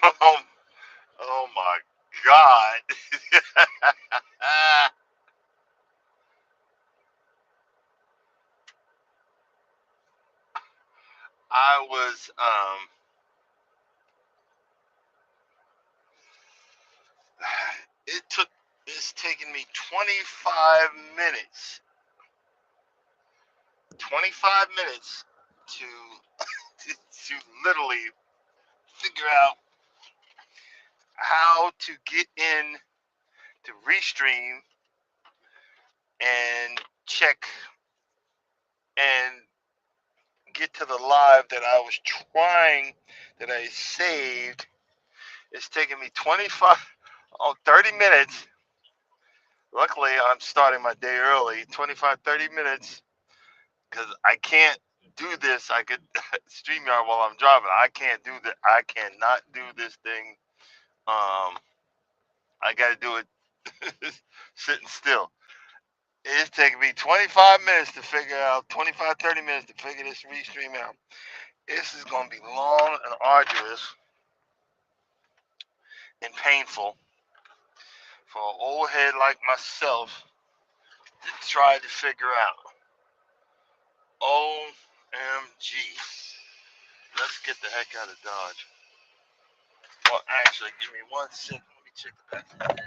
Um, oh my God. I was it took it's taken me 25 minutes 25 minutes to to literally figure out how to get in to restream and check and get to the live that I was trying that I saved. It's taken me 25 30 minutes. Luckily I'm starting my day early, 25 30 minutes, because I can't do this. I could StreamYard while I'm driving. I can't do that. I cannot do this thing. I got to do it sitting still. It's taking me 25 minutes to figure out, 25 30 minutes to figure this restream out. This is going to be long and arduous and painful for an old head like myself to try to figure out. OMG. Let's get the heck out of Dodge. Well, actually, give me 1 second. Let me check the back of my trailer.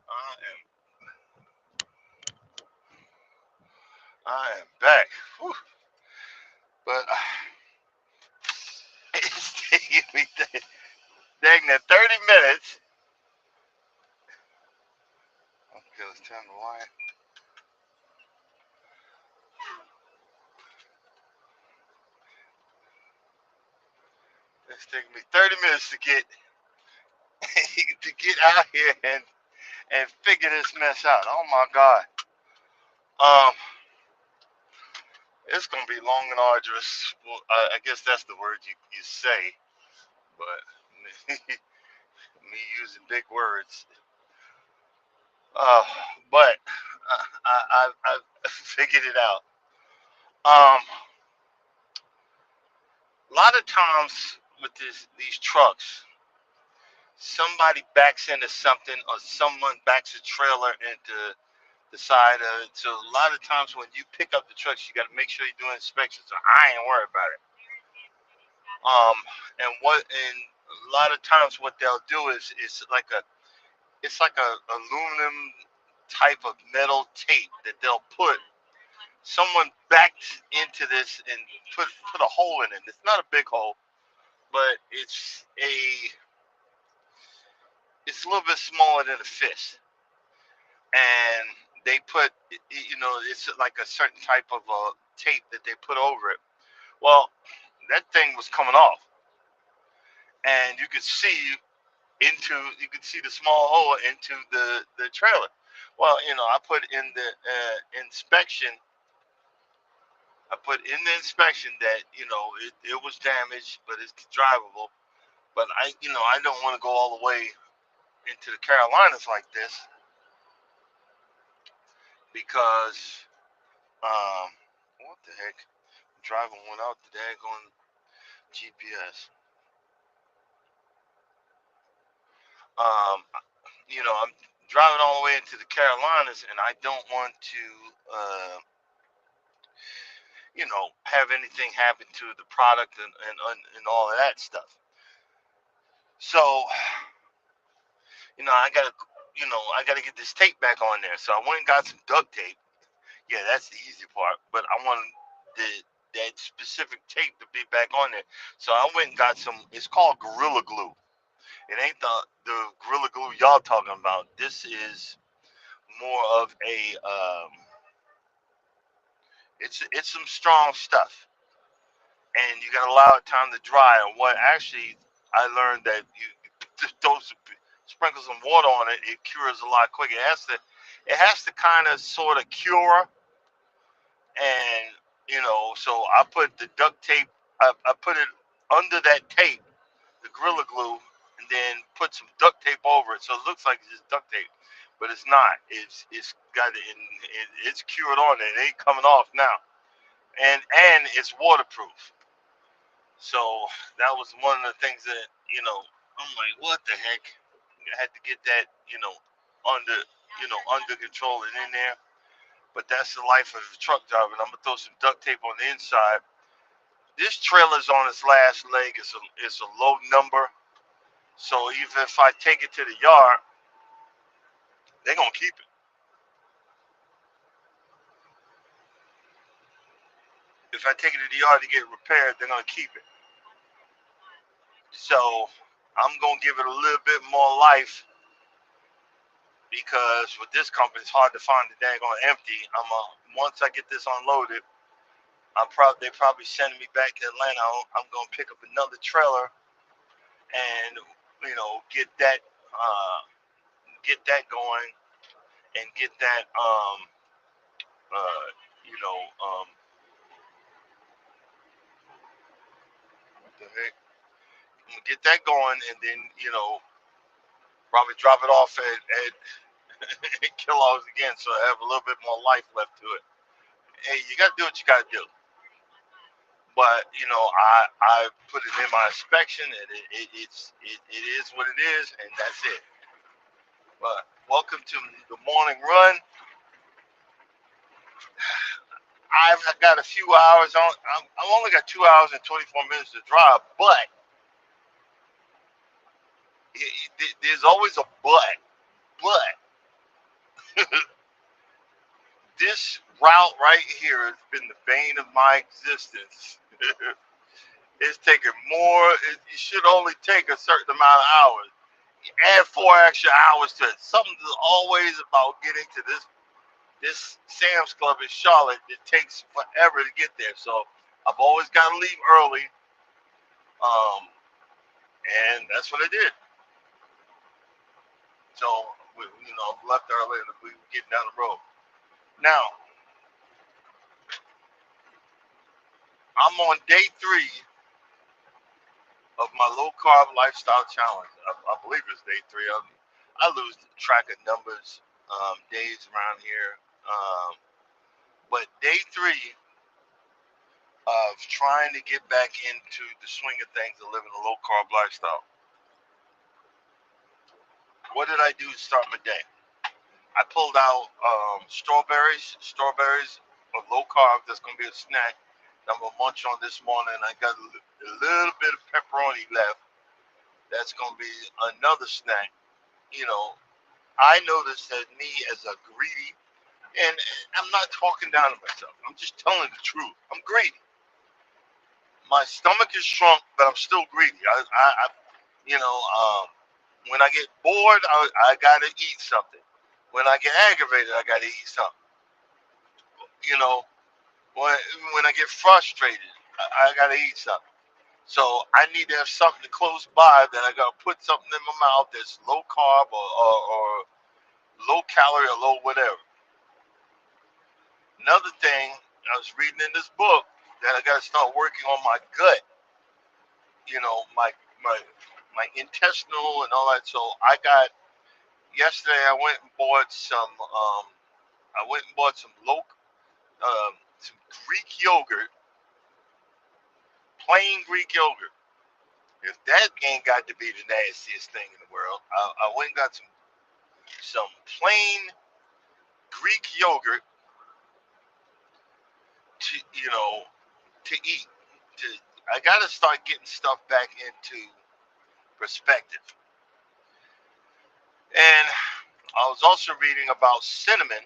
I am, I am back. Whew. But it's taking me dang that 30 minutes. Okay, let's turn the light. It's taking me 30 minutes to get to get out here and figure this mess out. Oh my God. Um, it's gonna be long and arduous. Well, I guess that's the word you say, but me using big words. Uh, but I figured it out. Um, a lot of times with these trucks, somebody backs into something or someone backs a trailer into the side of it. So a lot of times when you pick up the trucks, you got to make sure you're doing inspections. So I ain't worried about it. And a lot of times what they'll do is it's like a aluminum type of metal tape that they'll put. Someone backed into this and put a hole in it. It's not a big hole, but it's a little bit smaller than a fist, and they put it's like a certain type of tape that they put over it. Well, that thing was coming off, and you could see the small hole into the trailer. Well, I put in the inspection. I put in the inspection that it was damaged, but it's drivable. But I don't want to go all the way into the Carolinas like this because um, what the heck? I'm driving without the daggone GPS. Um, I'm driving all the way into the Carolinas, and I don't want to, have anything happen to the product and all of that stuff. So, I gotta get this tape back on there. So I went and got some duct tape. Yeah, that's the easy part. But I want the that specific tape to be back on there. So I went and got some. It's called Gorilla Glue. It ain't the Gorilla Glue y'all talking about. This is more of a it's some strong stuff, and you gotta allow it time to dry. And what actually I learned that you those sprinkle some water on it, it cures a lot quicker. It has to kind of sort of cure, and so I put the duct tape. I put it under that tape, the Gorilla Glue, and then put some duct tape over it, so it looks like it's just duct tape, but it's not. It's got it's cured on it. It ain't coming off now, and it's waterproof. So that was one of the things that I'm like, what the heck? I had to get that under under control and in there. But that's the life of a truck driver. And I'm gonna throw some duct tape on the inside. This trailer's on its last leg. It's a low number. So even if I take it to the yard, they're gonna keep it. If I take it to the yard to get it repaired, they're gonna keep it. So I'm gonna give it a little bit more life because with this company, it's hard to find the daggone empty. Once I get this unloaded, they probably sending me back to Atlanta. I'm gonna pick up another trailer and uh, get that going and get that uh, you know what the heck? I'm gonna get that going and then probably drop it off at Kellogg's again, so I have a little bit more life left to it. Hey, you gotta do what you gotta do. But I put it in my inspection, and it is what it is, and that's it. But welcome to the morning run. I've got a few hours on. I've only got 2 hours and 24 minutes to drive, but there's always a but. But this route right here has been the bane of my existence. It's taking more. It should only take a certain amount of hours. Add 4 extra hours to it. Something's always about getting to this Sam's Club in Charlotte. It takes forever to get there, so I've always got to leave early. Um, and that's what I did. So I've left early and we were getting down the road. Now I'm on day 3 of my low carb lifestyle challenge. I believe it's day 3. I lose track of numbers, days around here. But day 3 of trying to get back into the swing of things and living a low carb lifestyle. What did I do to start my day? I pulled out strawberries. Strawberries are low carb. That's gonna be a snack that I'm gonna munch on this morning. I got a little bit of pepperoni left. That's gonna be another snack. You know, I noticed that me as a greedy, and I'm not talking down to myself. I'm just telling the truth. I'm greedy. My stomach is shrunk, but I'm still greedy. I when I get bored, I gotta eat something. When I get aggravated, I gotta eat something. You know, when when I get frustrated, I gotta eat something. So I need to have something close by that I gotta put something in my mouth that's low carb or low calorie or low whatever. Another thing I was reading in this book that I gotta start working on my gut. My my intestinal and all that. So I got yesterday. I went and bought some. I went and bought some Greek yogurt, plain Greek yogurt. If that ain't got to be the nastiest thing in the world, I went and got some plain Greek yogurt to to eat. To I got to start getting stuff back into perspective. And I was also reading about cinnamon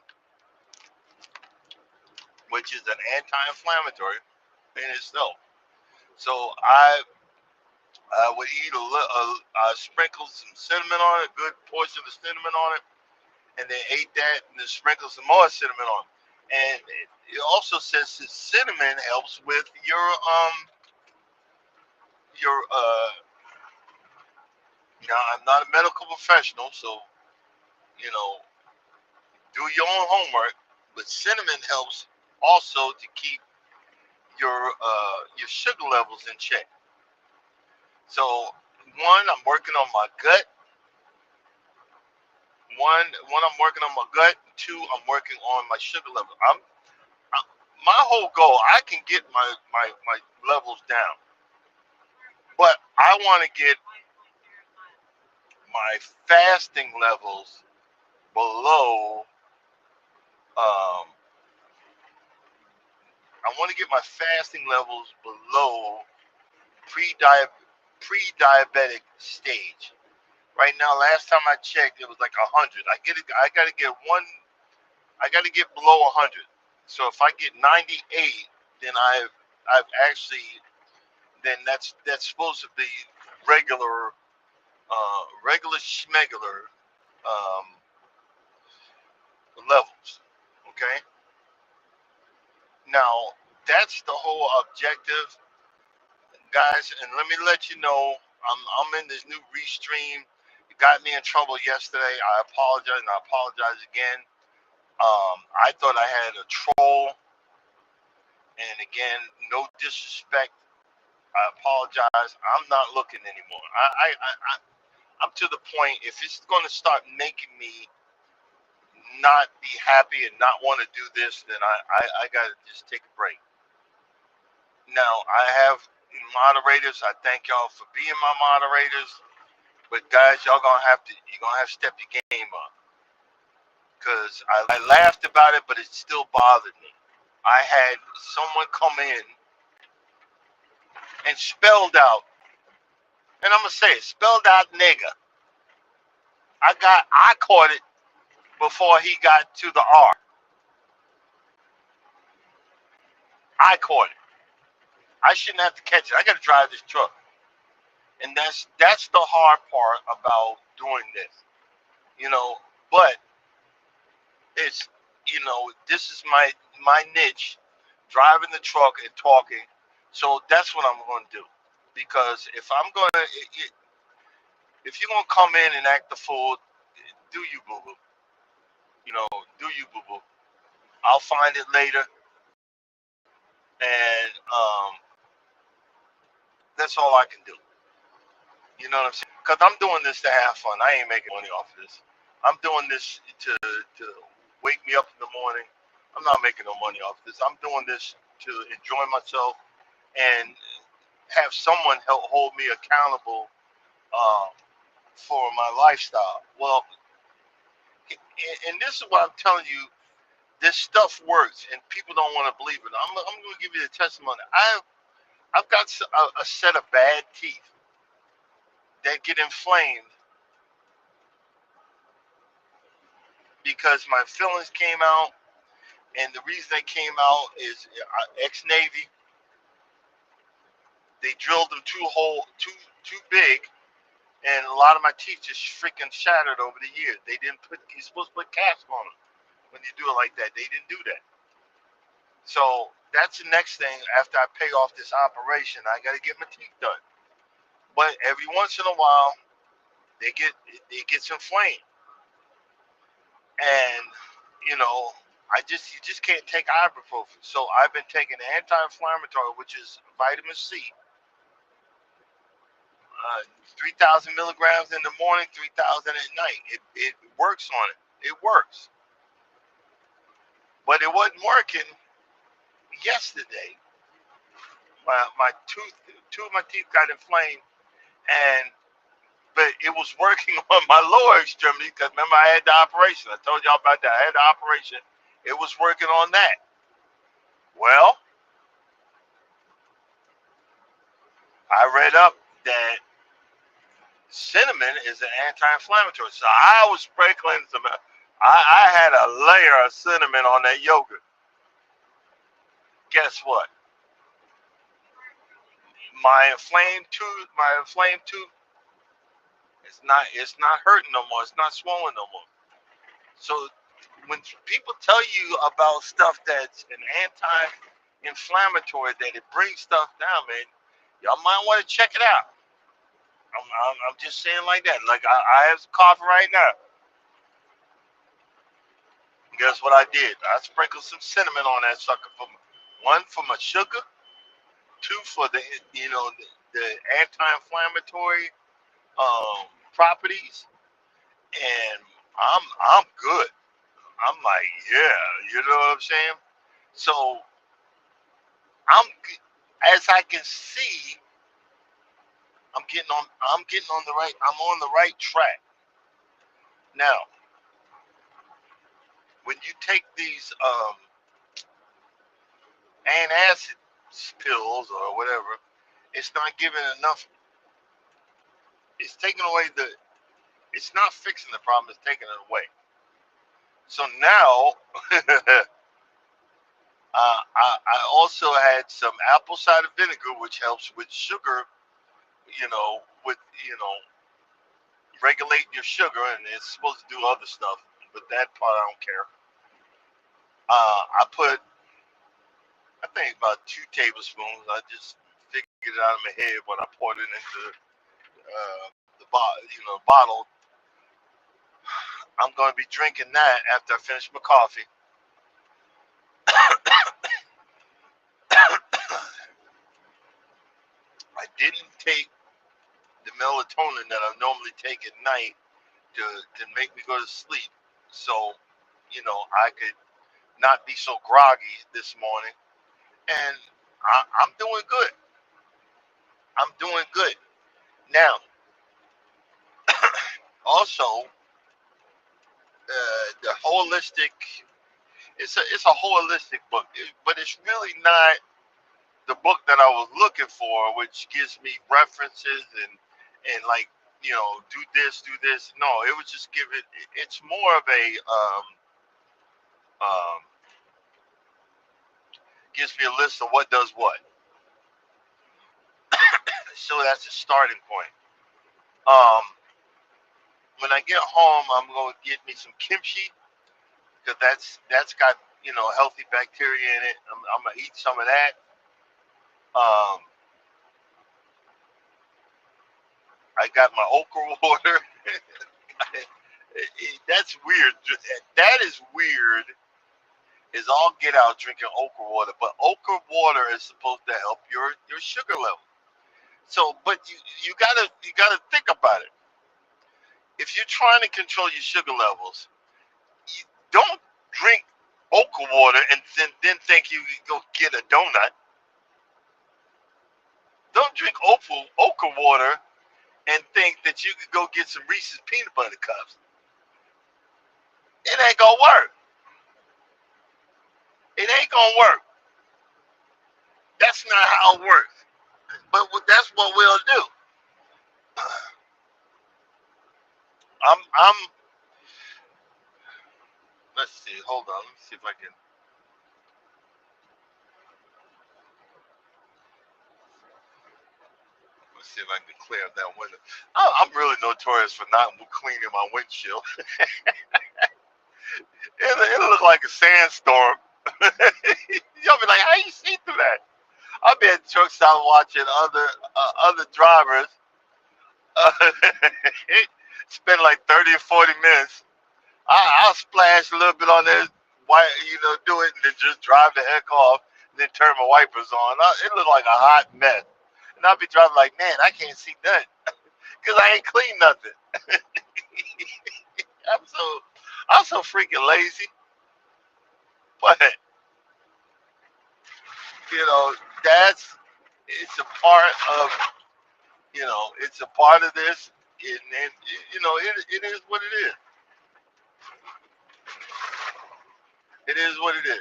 which is an anti-inflammatory in itself. So I would eat sprinkle some cinnamon on it, a good portion of cinnamon on it, and then ate that, and then sprinkle some more cinnamon on it. And it also says that cinnamon helps with your. Now I'm not a medical professional, so you know, do your own homework. But cinnamon helps also to keep your sugar levels in check. So one, I'm working on my gut. One, I'm working on my gut. Two, I'm working on my sugar level. I'm my whole goal. I can get my levels down, but I want to get my fasting levels below. Um, I want to get my fasting levels below pre-diabetic stage. Right now, last time I checked, it was like 100. I got to get one. I got to get below 100. So if I get 98, then I've actually then that's supposed to be regular regular schmegular um, levels. Okay. Now that's the whole objective, guys. And let me let you know, I'm in this new restream. It got me in trouble yesterday. I apologize, and I apologize again. I thought I had a troll, and again, no disrespect. I apologize. I'm not looking anymore. I'm to the point. If it's going to start making me not be happy and not want to do this, then I got to just take a break. Now, I have moderators. I thank y'all for being my moderators. But guys, you're gonna have to step your game up. Cause I laughed about it, but it still bothered me. I had someone come in and spelled out, and I'm gonna say it, spelled out nigga. I caught it before he got to the R. I caught it. I shouldn't have to catch it. I gotta drive this truck. And that's the hard part about doing this. You know, but it's this is my niche, driving the truck and talking. So that's what I'm going to do. Because if you're gonna come in and act the fool, do you boo boo? You know, do you boo boo? I'll find it later, and that's all I can do. You know what I'm saying? Because I'm doing this to have fun. I ain't making money off of this. I'm doing this to wake me up in the morning. I'm not making no money off of this. I'm doing this to enjoy myself and have someone help hold me accountable uh, for my lifestyle. Well, and this is what I'm telling you. This stuff works, and people don't want to believe it. I'm going to give you the testimony. I've got a set of bad teeth that get inflamed because my fillings came out, and the reason they came out is ex-Navy. They drilled them too big, and a lot of my teeth just freaking shattered over the years. They didn't put. You're supposed to put caps on them when you do it like that. They didn't do that. So that's the next thing. After I pay off this operation, I got to get my teeth done. But every once in a while, it gets inflamed, and you know, you just can't take ibuprofen. So I've been taking anti-inflammatory, which is vitamin C, 3,000 milligrams in the morning, 3,000 at night. It works on it. It works, but it wasn't working yesterday. My two of my teeth got inflamed, and but it was working on my lower extremity because remember I had the operation. I told y'all about that. I had the operation. It was working on that. Well, I read up that cinnamon is an anti-inflammatory. So I was sprinkling some. I had a layer of cinnamon on that yogurt. Guess what? My inflamed tooth, it's not hurting no more. It's not swollen no more. So when people tell you about stuff that's an anti-inflammatory, that it brings stuff down, man, y'all might want to check it out. I'm just saying like that. Like I have coffee right now. Guess what I did? I sprinkled some cinnamon on that sucker for one for my sugar, two for the the anti-inflammatory properties, and I'm good. I'm like, yeah, you know what I'm saying? So I'm as I can see, I'm on the right track. Now, when you take these antacid pills or whatever, it's not giving enough. It's taking away it's not fixing the problem, it's taking it away. So now I also had some apple cider vinegar, which helps with sugar, with regulating your sugar, and it's supposed to do other stuff, but that part I don't care. I put, I think, about 2 tablespoons. I just figured it out in my head when I poured it into the bottle. I'm going to be drinking that after I finish my coffee. I didn't take the melatonin that I normally take at night to make me go to sleep, so I could not be so groggy this morning, and I'm doing good. I'm doing good now. Also, the holistic. It's a holistic book, but it's really not the book that I was looking for, which gives me references and like do this, do this. No, it was just give it. It's more of a um, gives me a list of what does what. So that's a starting point. Um, when I get home, I'm gonna get me some kimchi because that's got healthy bacteria in it. I'm gonna eat some of that. Um, I got my okra water. That's weird. That is weird. Is all get out drinking okra water, but okra water is supposed to help your sugar level. So, but you gotta think about it. If you're trying to control your sugar levels, you don't drink okra water and then think you can go get a donut. Don't drink okra water and think that you could go get some Reese's peanut butter cups. It ain't gonna work. It ain't gonna work. That's not how it works. But that's what we'll do. I'm. Let's see. Hold on. Let me see if I can. Let's see if I can clear up that window. I'm really notorious for not cleaning my windshield. It'll look like a sandstorm. You'll be like, how you see through that? I'll be at the truck stop watching other drivers uh, spend like 30 or 40 minutes. I'll splash a little bit on there, do it, and then just drive the heck off, and then turn my wipers on. It looked like a hot mess. And I'll be driving like, man, I can't see nothing because I ain't clean nothing. I'm so I'm so freaking lazy, but you know that's it's a part of it's a part of this, and it is what it is. It is what it is.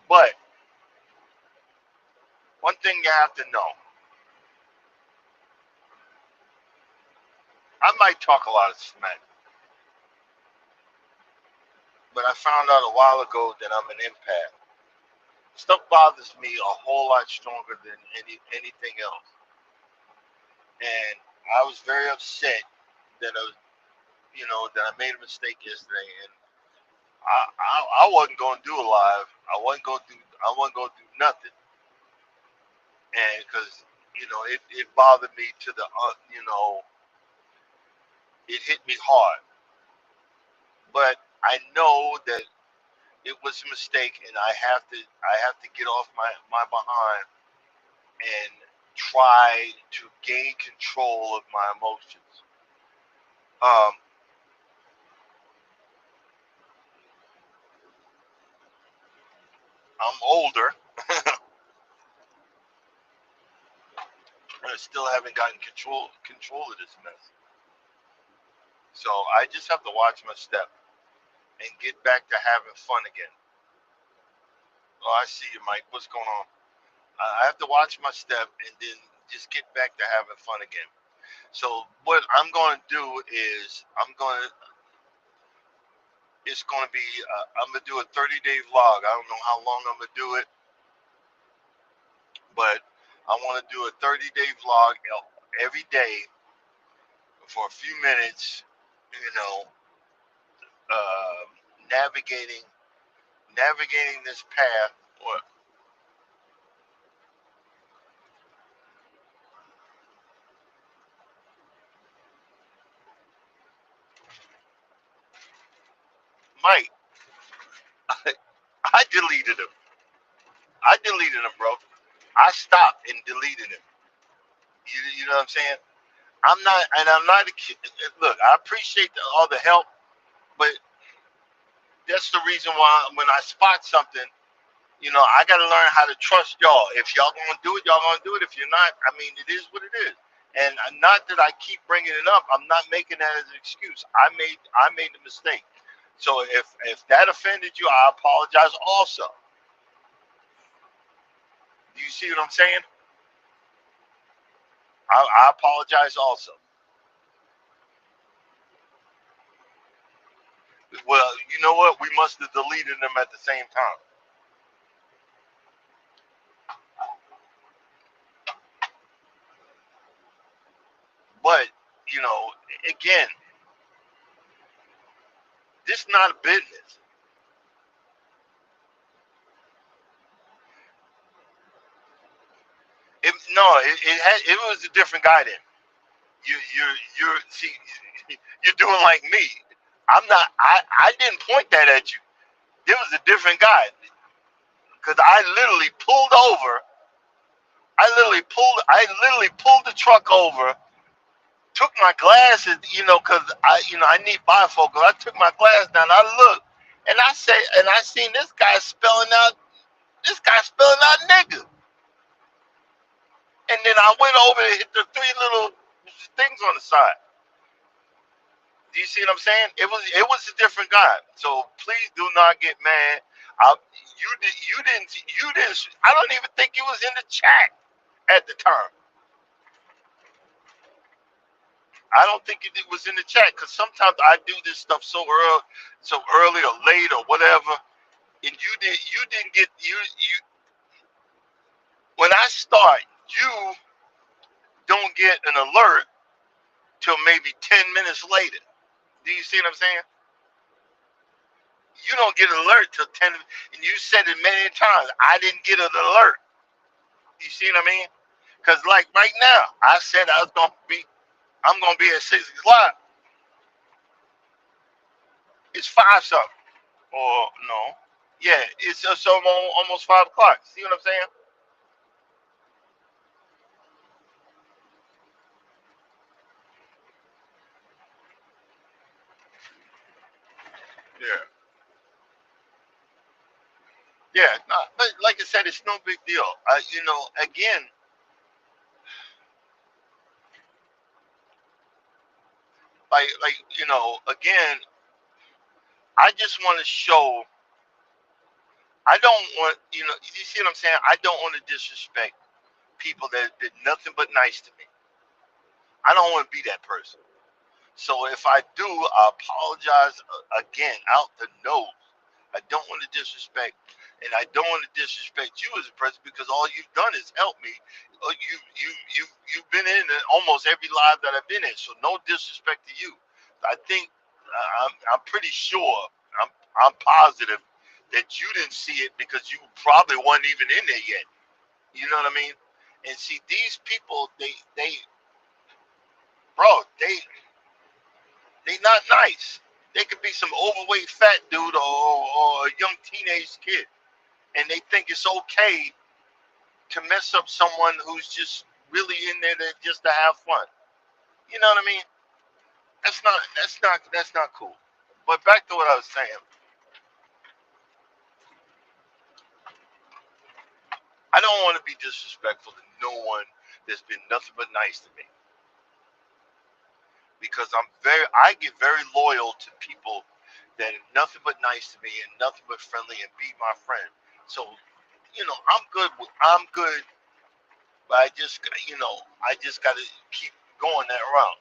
But one thing you have to know, I might talk a lot of smack, but I found out a while ago that I'm an empath. Stuff bothers me a whole lot stronger than anything else, and I was very upset that I made a mistake yesterday, and I wasn't going to do a live. I wasn't going to do nothing, and because it bothered me to the it hit me hard, but I know that it was a mistake, and I have to get off my behind and try to gain control of my emotions. Um, I'm older. I still haven't gotten control of this mess. So I just have to watch my step and get back to having fun again. Oh, I see you, Mike. What's going on? I have to watch my step and then just get back to having fun again. So what I'm going to do is it's going to be I'm going to do a 30-day vlog. I don't know how long I'm going to do it, but I want to do a 30-day vlog every day for a few minutes. You know, uh, navigating navigating this path. Or Mike, I deleted him. I deleted him, bro. I stopped and deleted him. You know what I'm saying? I'm not a kid. Look, I appreciate all the help, but that's the reason why when I spot something, I got to learn how to trust y'all. If y'all gonna do it, y'all gonna do it. If you're not, I mean, it is what it is. And not that I keep bringing it up. I'm not making that as an excuse. I made the mistake. So if that offended you, I apologize also. Do you see what I'm saying? I apologize also. Well, you know what? We must have deleted them at the same time. But you know, again, this is not a business. It was a different guy then. You're see, you're doing like me. I'm not. I didn't point that at you. It was a different guy because I literally pulled over. I literally pulled the truck over. Took my glasses, because I need bifocals. I took my glass down. I looked, and I seen this guy spelling out nigga. And then I went over and hit the three little things on the side. Do you see what I'm saying? It was a different guy. So please do not get mad. I, you didn't. I don't even think you was in the chat at the time. I don't think it was in the chat because sometimes I do this stuff so early or late or whatever. And you didn't get you. When I start, you don't get an alert till maybe 10 minutes later. Do you see what I'm saying? You don't get an alert till 10, and you said it many times. I didn't get an alert. You see what I mean? Because like right now, I said I'm gonna be at 6 o'clock. It's five something, or no? Yeah, it's almost 5 o'clock. See what I'm saying? Yeah, yeah. No, but like I said, it's no big deal. Again, again, I just want to show. I don't want, you see what I'm saying? I don't want to disrespect people that did nothing but nice to me. I don't want to be that person. So if I do, I apologize again out the nose. I don't want to disrespect, and I don't want to disrespect you as a person because all you've done is help me. You've been in almost every live that I've been in, so no disrespect to you. I think I'm pretty sure, I'm I'm positive that you didn't see it because you probably weren't even in there yet. You know what I mean? And see, these people, bro, they not nice. They could be some overweight fat dude or a young teenage kid, and they think it's okay to mess up someone who's just really in there just to have fun. You know what I mean? That's not cool. But back to what I was saying, I don't want to be disrespectful to no one that's been nothing but nice to me because I get very loyal to people that are nothing but nice to me and nothing but friendly and be my friend. So I'm good, but I just got to keep going that route.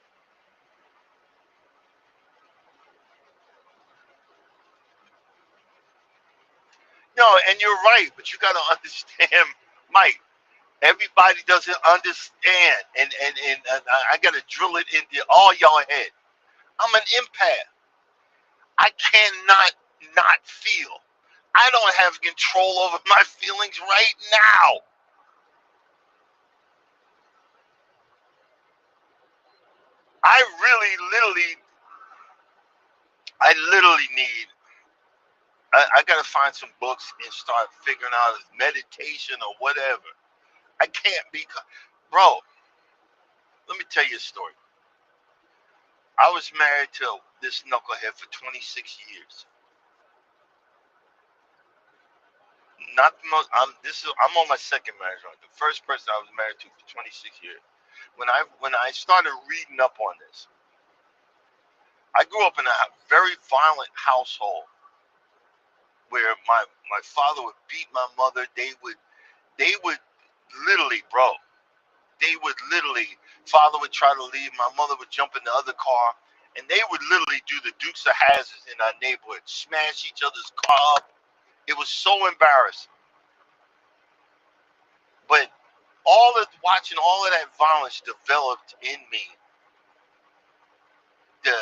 No, and you're right, but you got to understand, Mike. Everybody doesn't understand, and I got to drill it into all y'all head. I'm an empath. I cannot not feel. I don't have control over my feelings right now. I really, literally need. I got to find some books and start figuring out meditation or whatever. I can't be, bro. Let me tell you a story. I was married to this knucklehead for 26 years. Not the most. I'm on my second marriage. Right? The first person I was married to for 26 years. When I started reading up on this, I grew up in a very violent household where my father would beat my mother. They would literally, bro. They would literally. Father would try to leave. My mother would jump in the other car, and they would literally do the Dukes of Hazzards in our neighborhood, smash each other's car up. It was so embarrassing. But watching all of that violence developed in me, the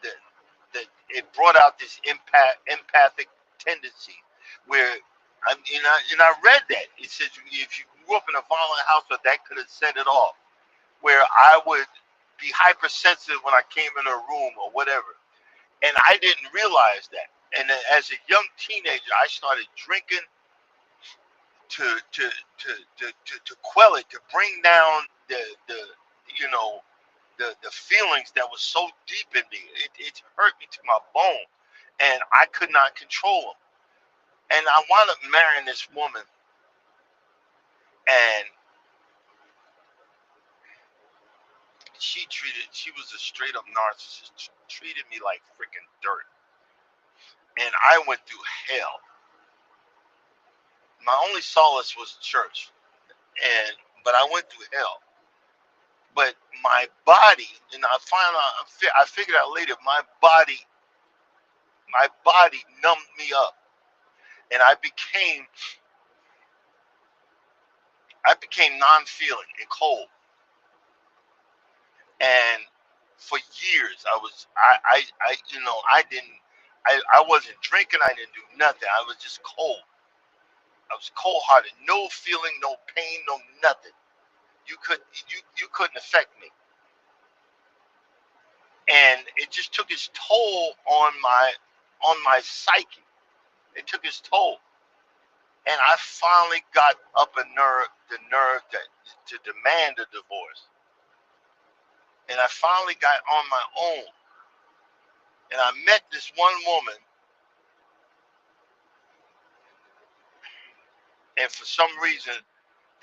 the the it brought out this empathic tendency where I read that it says if you grew up in a violent household that could have set it off, where I would be hypersensitive when I came in a room or whatever, and I didn't realize that. And then as a young teenager, I started drinking to to to quell it, to bring down the you know the feelings that was so deep in me. It hurt me to my bone, and I could not control them. And I wound up marrying this woman, and she was a straight up narcissist. Treated me like freaking dirt, and I went through hell. My only solace was church, and but I went through hell. But my body, and I figured out later, my body numbed me up, and I became non-feeling and cold. And for years, I didn't, I wasn't drinking. I didn't do nothing. I was just cold. I was cold-hearted, no feeling, no pain, no nothing. You couldn't affect me, and it just took its toll on my psyche. It took its toll, and I finally got up the nerve to demand a divorce. And I finally got on my own, and I met this one woman, and for some reason,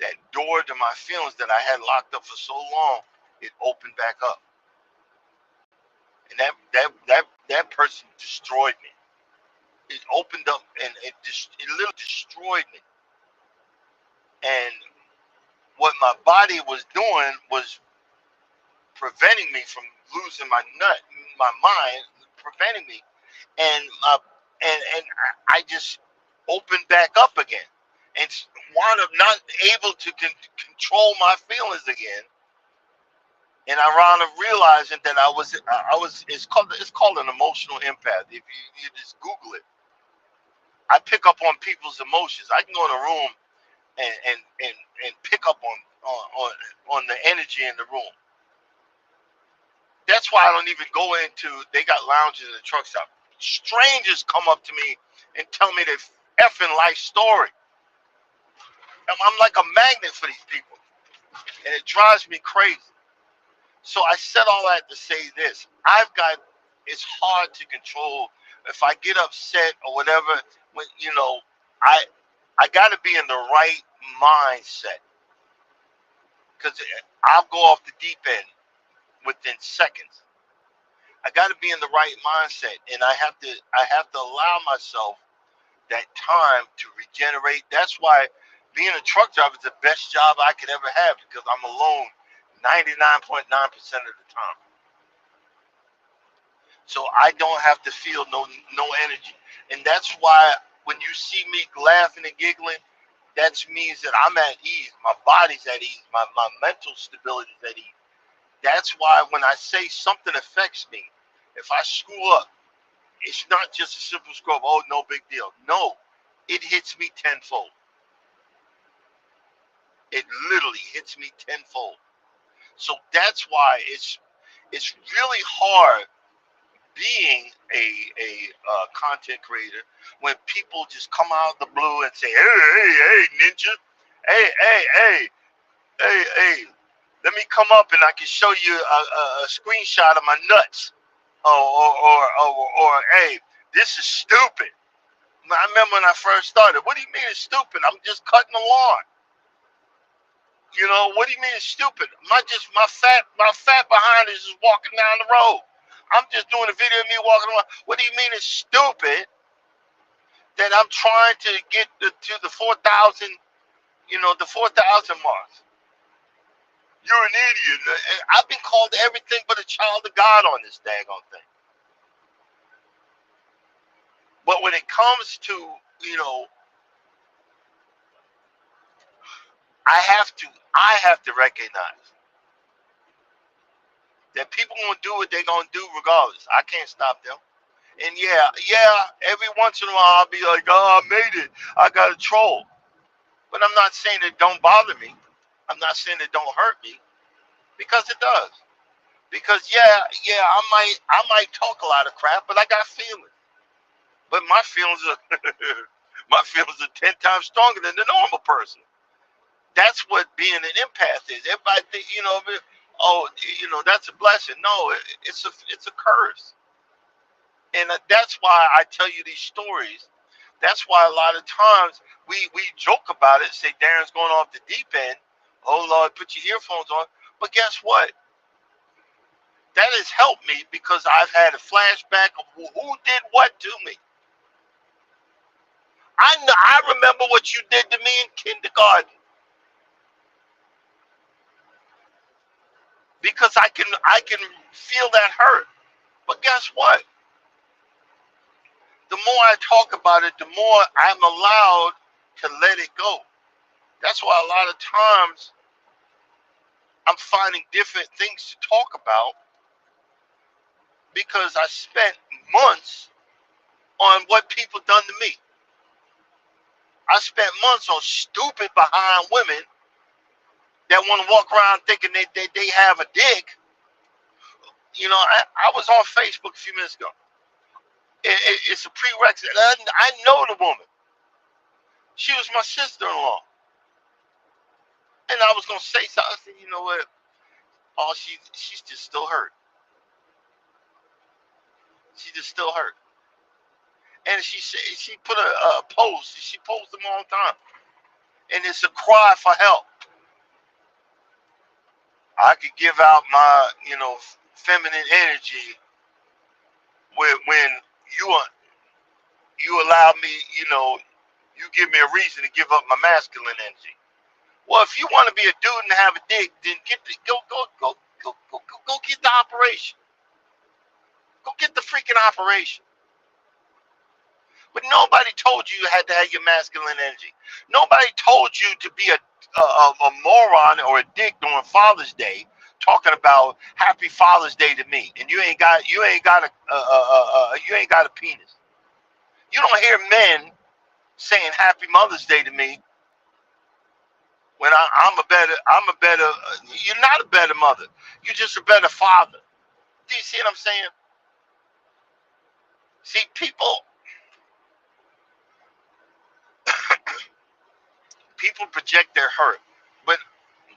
that door to my feelings that I had locked up for so long, it opened back up, and that person destroyed me. It opened up, and it literally destroyed me. And what my body was doing was preventing me from losing my mind, preventing me, and and I just opened back up again, and wound up not able to control my feelings again. And I wound up realizing that I was it's called an emotional empath. If you just Google it, I pick up on people's emotions. I can go in a room and and and, and pick up on the energy in the room. That's why I don't even go into. They got lounges in the truck stop. Strangers come up to me and tell me their effing life story. I'm like a magnet for these people, and it drives me crazy. So I said all that to say this: it's hard to control. If I get upset or whatever, when I I got to be in the right mindset because I'll go off the deep end within seconds. I got to be in the right mindset, and I have to allow myself that time to regenerate. That's why being a truck driver is the best job I could ever have because I'm alone 99.9% of the time. So I don't have to feel no energy, and that's why when you see me laughing and giggling, that means that I'm at ease. My body's at ease. My mental stability is at ease. That's why when I say something affects me, if I screw up, it's not just a simple screw up. Oh, no big deal. No, it hits me tenfold. It literally hits me tenfold. So that's why it's really hard being a content creator when people just come out of the blue and say, hey, ninja, hey, hey, let me come up and I can show you a screenshot of my nuts. Or hey, this is stupid. I remember when I first started. What do you mean it's stupid? I'm just cutting the lawn. What do you mean it's stupid? My fat behind is just walking down the road. I'm just doing a video of me walking around. What do you mean it's stupid that I'm trying to get to the 4,000, the 4,000 marks? You're an idiot. I've been called everything but a child of God on this daggone thing. But when it comes to, you know, I have to recognize that people gonna do what they're gonna do regardless. I can't stop them. And yeah, every once in a while I'll be like, oh, I made it. I got a troll. But I'm not saying it don't bother me. I'm not saying it don't hurt me because it does. Because I might talk a lot of crap, but I got feelings. But my feelings are my feelings are 10 times stronger than the normal person. That's what being an empath is. Everybody think, oh, that's a blessing. No, it's a curse. And that's why I tell you these stories. That's why a lot of times we joke about it, say Darren's going off the deep end. Oh Lord, put your earphones on. But guess what? That has helped me because I've had a flashback of who did what to me. I remember what you did to me in kindergarten because I can feel that hurt. But guess what? The more I talk about it, the more I'm allowed to let it go. That's why a lot of times I'm finding different things to talk about because I spent months on what people done to me. I spent months on stupid behind women that want to walk around thinking they have a dick. I was on Facebook a few minutes ago. It's a prerequisite. I know the woman. She was my sister-in-law. And I was going to say something. I said, you know what? Oh, she's just still hurt. She just still hurt. And she put a post. She posts them all the time. And it's a cry for help. I could give out my, feminine energy when you allow me, you give me a reason to give up my masculine energy. Well, if you want to be a dude and have a dick, then go get the operation. Go get the freaking operation. But nobody told you you had to have your masculine energy. Nobody told you to be a moron or a dick during Father's Day, talking about Happy Father's Day to me, and you ain't got a penis. You don't hear men saying Happy Mother's Day to me when I'm a better. You're not a better mother. You're just a better father. Do you see what I'm saying? See, people project their hurt, but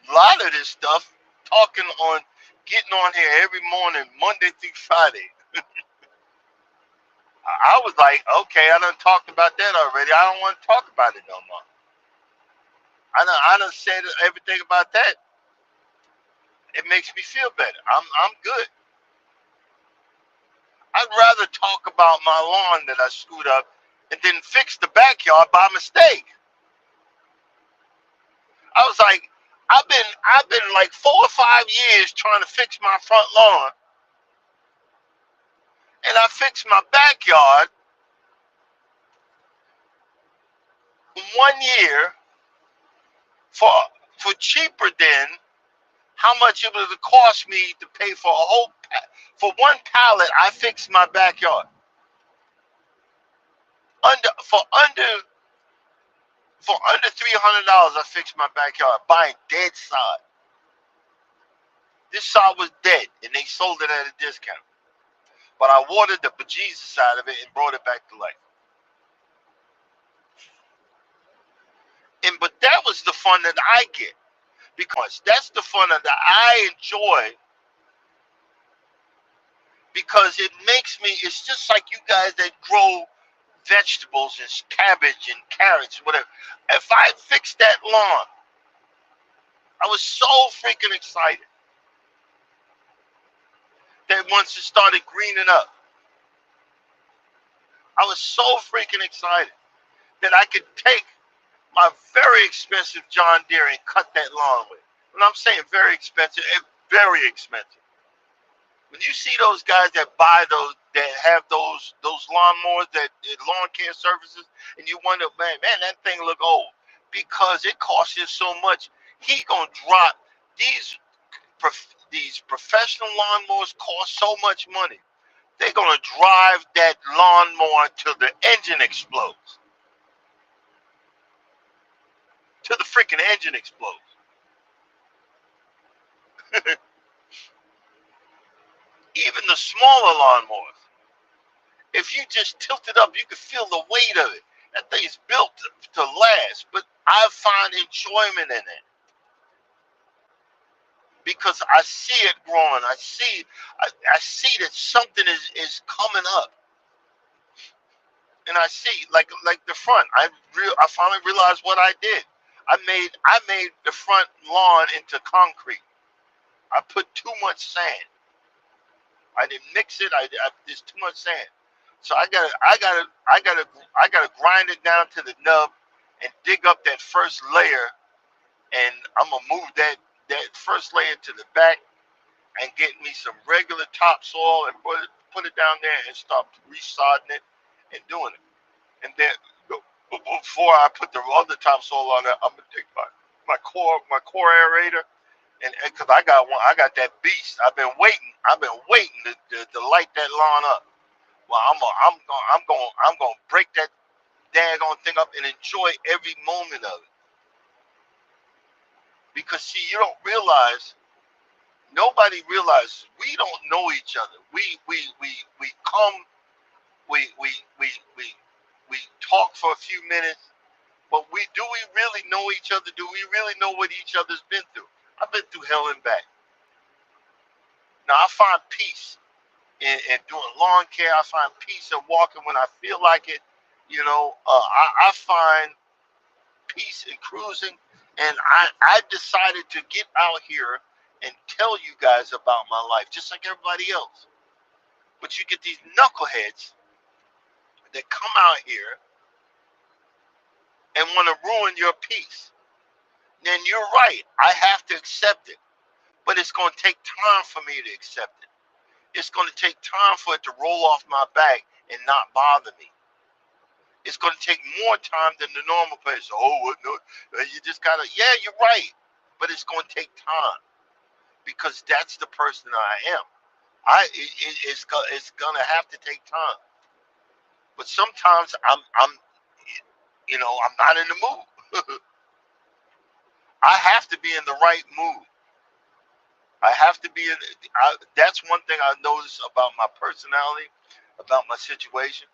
a lot of this stuff, talking on, getting on here every morning, Monday through Friday. I was like, okay, I done talked about that already. I don't want to talk about it no more. I done said everything about that. It makes me feel better. I'm good. I'd rather talk about my lawn that I screwed up and then fix the backyard by mistake. I was like, I've been like 4 or 5 years trying to fix my front lawn, and I fixed my backyard in 1 year for cheaper than how much it would have cost me to pay for for one pallet. I fixed my backyard under for under $300. I fixed my backyard buying dead sod. This sod was dead, and they sold it at a discount. But I watered the bejesus out of it and brought it back to life. But that was the fun that I get, because that's the fun that I enjoy, because it makes me. It's just like you guys that grow vegetables and cabbage and carrots, whatever. If I fixed that lawn, I was so freaking excited that once it started greening up, I was so freaking excited that I could take my very expensive John Deere and cut that lawn with. When I'm saying very expensive, it's very expensive. When you see those guys that buy those, that have those lawnmowers, that lawn care services, and you wonder, man, that thing look old because it costs him so much. He gonna drop these these professional lawnmowers cost so much money. They're gonna drive that lawnmower till the engine explodes, till the freaking engine explodes. Even the smaller lawnmowers, if you just tilt it up, you can feel the weight of it. That thing's built to last. But I find enjoyment in it because I see it growing. I see that something is coming up, and I see like the front. I finally realized what I did. I made the front lawn into concrete. I put too much sand. I didn't mix it. There's too much sand. So I gotta grind it down to the nub and dig up that first layer, and I'm gonna move that first layer to the back and get me some regular topsoil and put it down there and start resodding it and doing it. And then before I put the other topsoil on there, I'm gonna take my core aerator, and because I got that beast. I've been waiting to light that lawn up. Well, I'm gonna break that daggone thing up and enjoy every moment of it. Because see, you don't realize, nobody realizes we don't know each other. We come, we we we we we talk for a few minutes, but we really know each other? Do we really know what each other's been through? I've been through hell and back. Now I find peace in doing lawn care. I find peace in walking when I feel like it. I find peace in cruising, and I decided to get out here and tell you guys about my life, just like everybody else. But you get these knuckleheads that come out here and want to ruin your peace. Then you're right. I have to accept it, but it's going to take time for me to accept it. It's going to take time for it to roll off my back and not bother me. It's going to take more time than the normal person. Oh, what? No, you just gotta. Yeah, you're right, but it's going to take time because that's the person I am. It's gonna have to take time. But sometimes I'm not in the mood. I have to be in the right mood. I have to be in. That's one thing I noticed about my personality, about my situation.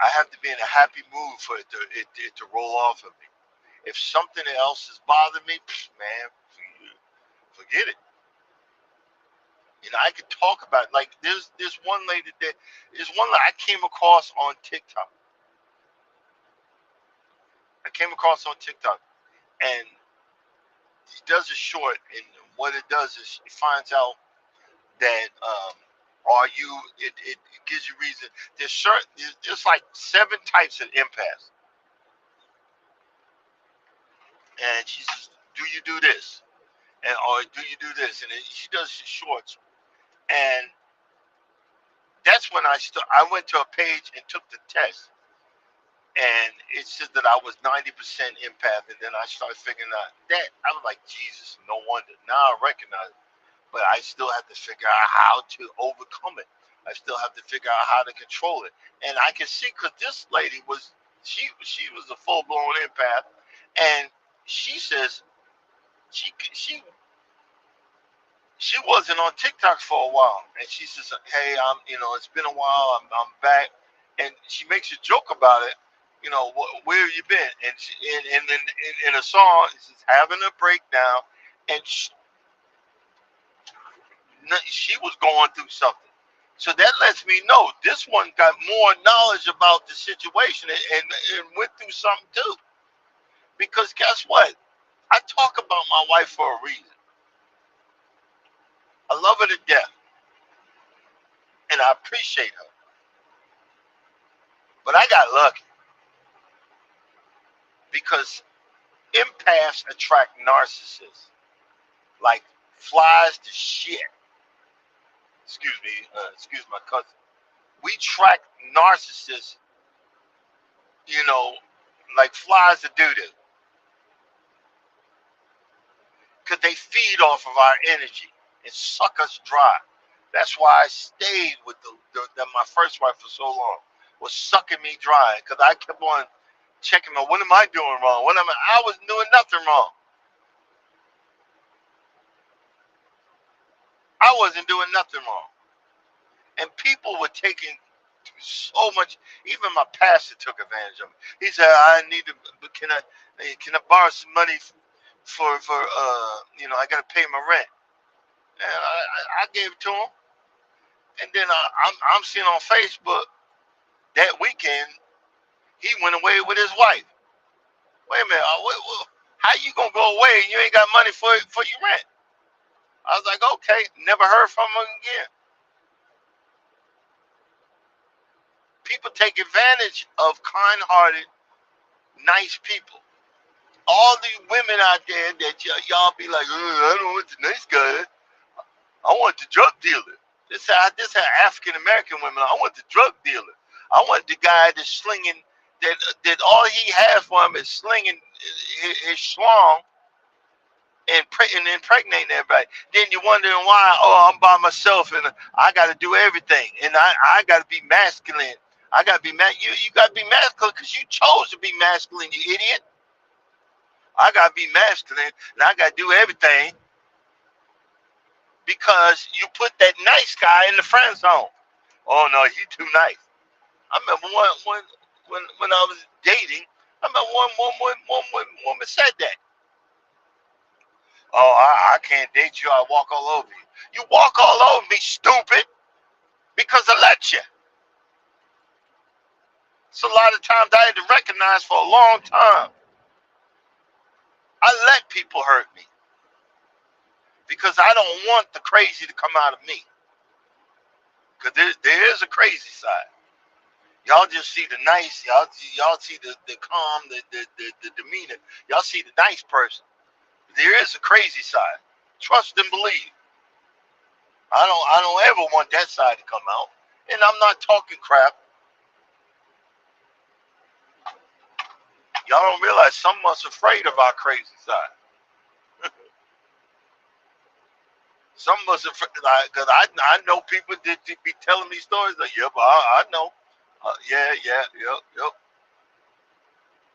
I have to be in a happy mood for it to roll off of me. If something else is bothering me, man, forget it. I could talk about it. Like there's one lady that there's one I came across on TikTok. I came across on TikTok, and he does a short, and what it does is it finds out that are you it gives you reason. There's like 7 types of empaths, and she says, "Do you do this?" and or "Do you do this?" and she does the shorts, and that's when I went to a page and took the test, and it said that I was 90% empath, and then I started figuring out that I was like, Jesus, no wonder. Now I recognize it, but I still have to figure out how to overcome it. I still have to figure out how to control it, and I can see because this lady was she was a full blown empath, and she says she she wasn't on TikTok for a while, and she says, "Hey, it's been a while. I'm back," and she makes a joke about it. Where have you been? And in a song, she's having a breakdown, and she was going through something. So that lets me know this one got more knowledge about the situation and went through something too. Because guess what? I talk about my wife for a reason. I love her to death, and I appreciate her. But I got lucky because empaths attract narcissists like flies to shit. Excuse me, excuse my cousin. We track narcissists, you know, like flies to do this because they feed off of our energy and suck us dry. That's why I stayed with my first wife for so long, was sucking me dry because I kept on checking my, what am I doing wrong? I wasn't doing nothing wrong. I wasn't doing nothing wrong. And people were taking so much. Even my pastor took advantage of me. He said, "I need to. Can I borrow some money for I got to pay my rent?" And I gave it to him. And then I'm seeing on Facebook that weekend he went away with his wife. Wait a minute, how you gonna go away and you ain't got money for your rent? I was like, okay, never heard from him again. People take advantage of kind-hearted, nice people. All the women out there that y'all be like, I don't want the nice guy. I want the drug dealer. This African American women. I want the drug dealer. I want the guy that's slinging that all he has for him is slinging his schlong and impregnating everybody. Then you're wondering why. Oh, I'm by myself and I got to do everything, and I got to be masculine. I got to be You got to be masculine because you chose to be masculine. You idiot. I got to be masculine and I got to do everything because you put that nice guy in the friend zone. Oh no, you too nice. I remember when I was dating. I remember one woman said that. Oh, I can't date you. I walk all over you. You walk all over me, stupid, because I let you. So a lot of times I had to recognize for a long time. I let people hurt me because I don't want the crazy to come out of me. Because there is a crazy side. Y'all just see the nice. Y'all see the calm, the demeanor. Y'all see the nice person. There is a crazy side. Trust and believe. I don't ever want that side to come out. And I'm not talking crap. Y'all don't realize some of us afraid of our crazy side. Some of us, because I know people that be telling me stories like, yep, I know. Yeah, yeah, yep, yep.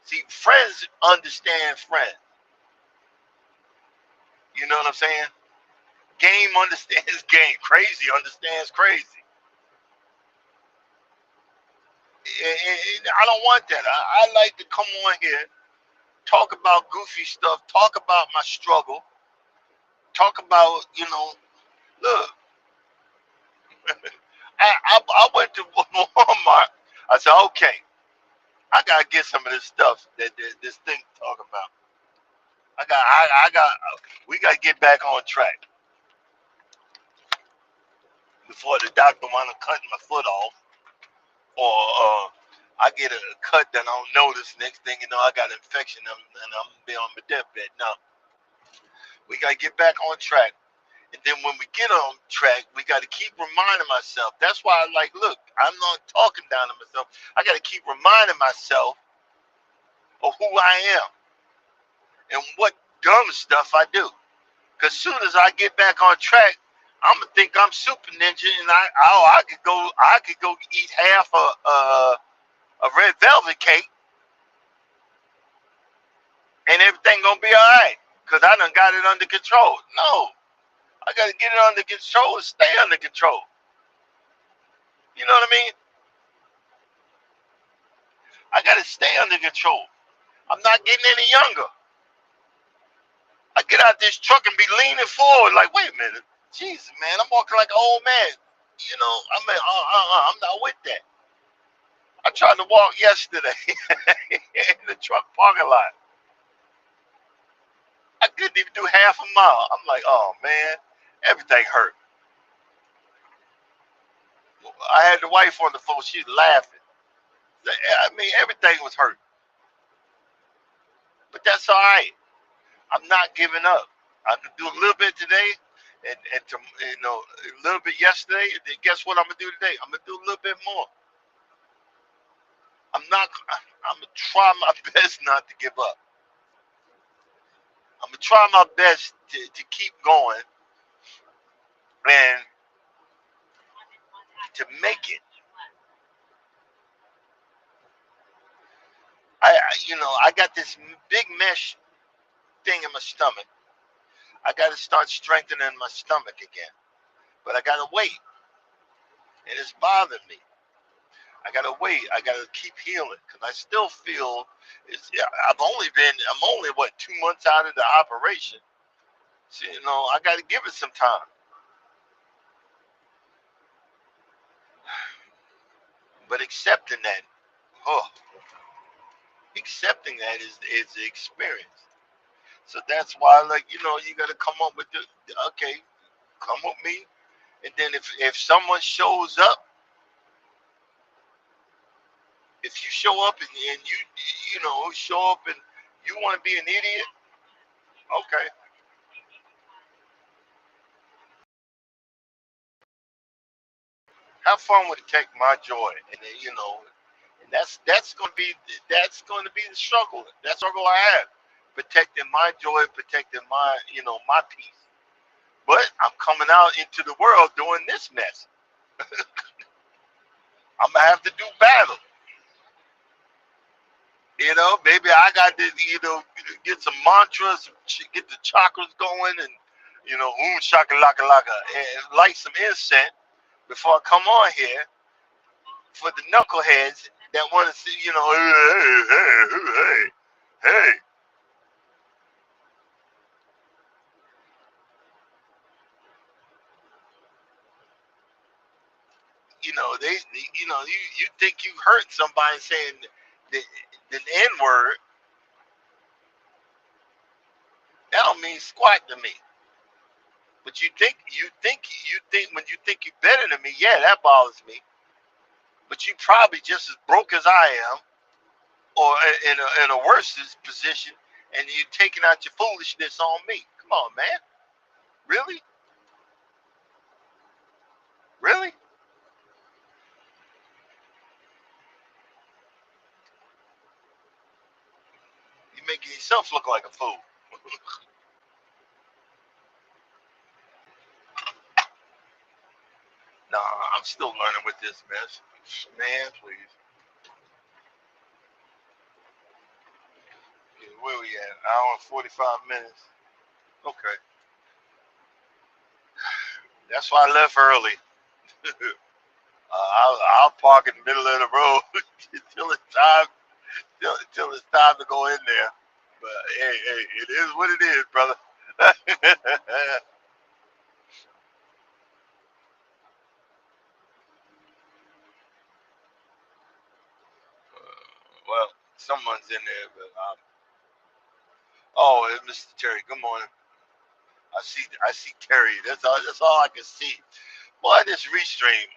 See, friends understand friends. You know what I'm saying? Game understands game. Crazy understands crazy. And I don't want that. I like to come on here, talk about goofy stuff, talk about my struggle, talk about, look, I went to Walmart. I said, okay, I got to get some of this stuff that this thing talking about. We got to get back on track before the doctor want to cut my foot off, or I get a cut that I don't notice. Next thing you know, I got an infection and I'm gonna be on my deathbed. No, we got to get back on track. And then when we get on track, we got to keep reminding myself. That's why I like, look, I'm not talking down to myself. I got to keep reminding myself of who I am and what dumb stuff I do. Because soon as I get back on track, I'm gonna think I'm super ninja, and I could go eat half a red velvet cake, and everything gonna be all right. Cause I done got it under control. No, I gotta get it under control and stay under control. You know what I mean? I gotta stay under control. I'm not getting any younger. I get out this truck and be leaning forward, like, wait a minute, Jesus, man, I'm walking like an old man. I mean, I'm not with that. I tried to walk yesterday in the truck parking lot. I couldn't even do half a mile. I'm like, oh man, everything hurt. I had the wife on the phone. She's laughing. I mean, everything was hurt. But that's all right. I'm not giving up. I could do a little bit today, a little bit yesterday. And then guess what I'm gonna do today? I'm gonna do a little bit more. I'm not. I'm gonna try my best not to give up. I'm gonna try my best to keep going and to make it. I got this big mesh thing in my stomach. I got to start strengthening my stomach again, but I gotta wait, and it's bothering me. I gotta wait. I gotta keep healing because I still feel it's. Yeah, I'm only what 2 months out of the operation. So I gotta give it some time. But oh, accepting that is the experience. So that's why, like, you gotta come up with okay, come with me, and then if someone shows up, if you show up and you show up and you want to be an idiot, okay, have fun with it. Take my joy, and then, and that's going to be the struggle. That struggle I have, protecting my joy, protecting my peace. But I'm coming out into the world doing this mess. I'm gonna have to do battle. Maybe I got to get some mantras, get the chakras going, and shaka laka laka, and light some incense before I come on here for the knuckleheads that want to see, hey, hey, hey, hey. You think you hurt somebody saying the, the N word, that don't mean squat to me. But you think when you think you're better than me, yeah, that bothers me. But you probably just as broke as I am, or in a worse position, and you taking out your foolishness on me. Come on, man. Really, really. making yourself look like a fool. Nah, I'm still learning with this mess. Man, please. Yeah, where we at? Hour and 45 minutes. Okay. That's why I left early. I'll park in the middle of the road until it's time, till it's time to go in there. But hey, it is what it is, brother. Well, someone's in there, but oh, it's Mr. Terry. Good morning. I see Terry. That's all I can see. Boy, this restream,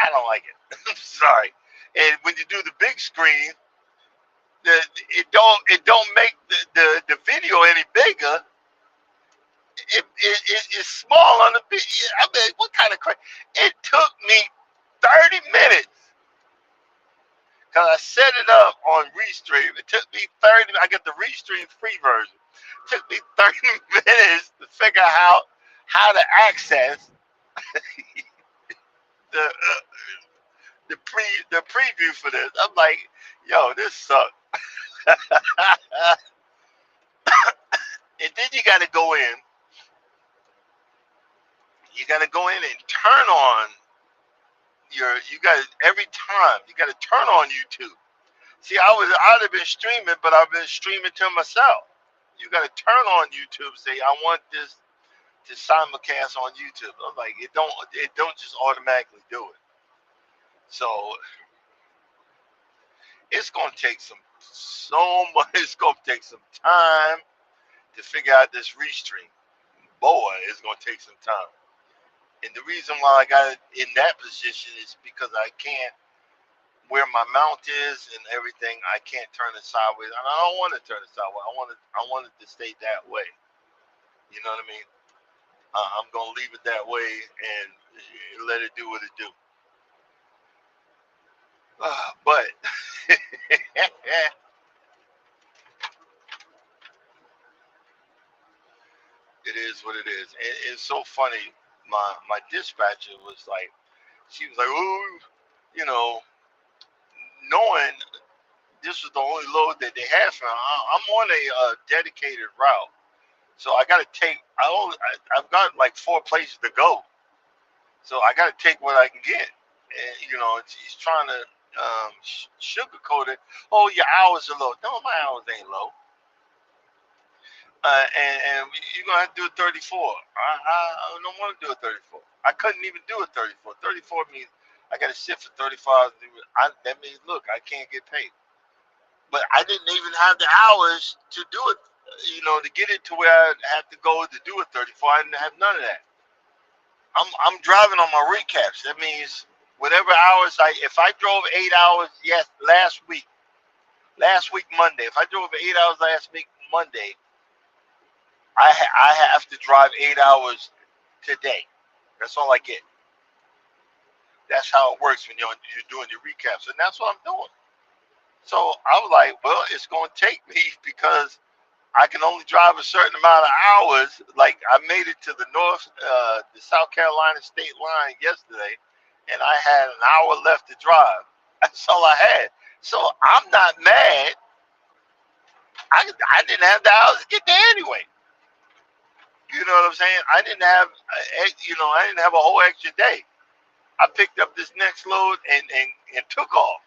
I don't like it. I'm sorry. And when you do the big screen, the it don't make the video any bigger. It's small on the video. I mean, what kind of crap? It took me 30 minutes because I set it up on Restream. It took me 30. I got the Restream free version. It took me 30 minutes to figure out how to access the the preview for this. I'm like, yo, this sucks. And then you got to go in. You got to go in and turn on you got every time you got to turn on YouTube. See, I'd have been streaming, but I've been streaming to myself. You got to turn on YouTube. Say, I want this to simulcast on YouTube. I'm like, it don't just automatically do it. So it's gonna take so much. It's gonna take some time to figure out this restream. Boy, it's gonna take some time. And the reason why I got it in that position is because I can't, where my mount is and everything, I can't turn it sideways. And I don't want to turn it sideways. I want it to stay that way. You know what I mean? I'm gonna leave it that way and let it do what it do. But it is what it is. It's so funny. My dispatcher was like, she was like, oh, you know, knowing this was the only load that they had for me. I'm on a dedicated route, so I got to take. I've got like 4 places to go, so I got to take what I can get. And he's trying to sugarcoat it. Oh, your hours are low. No, my hours ain't low. And you're gonna have to do a 34. I don't want to do a 34. I couldn't even do a 34. 34 means I got to sit for 35. That means look, I can't get paid. But I didn't even have the hours to do it. To get it to where I had to go to do a 34. I didn't have none of that. I'm driving on my recaps. That means whatever hours if I drove 8 hours, yes, last week Monday. If I drove 8 hours last week Monday, I have to drive 8 hours today. That's all I get. That's how it works when you're doing your recaps, and that's what I'm doing. So I was like, well, it's going to take me because I can only drive a certain amount of hours. Like I made it to the South Carolina state line yesterday, and I had an hour left to drive. That's all I had. So I'm not mad. I didn't have the hours to get there anyway. You know what I'm saying? I didn't have a whole extra day. I picked up this next load and took off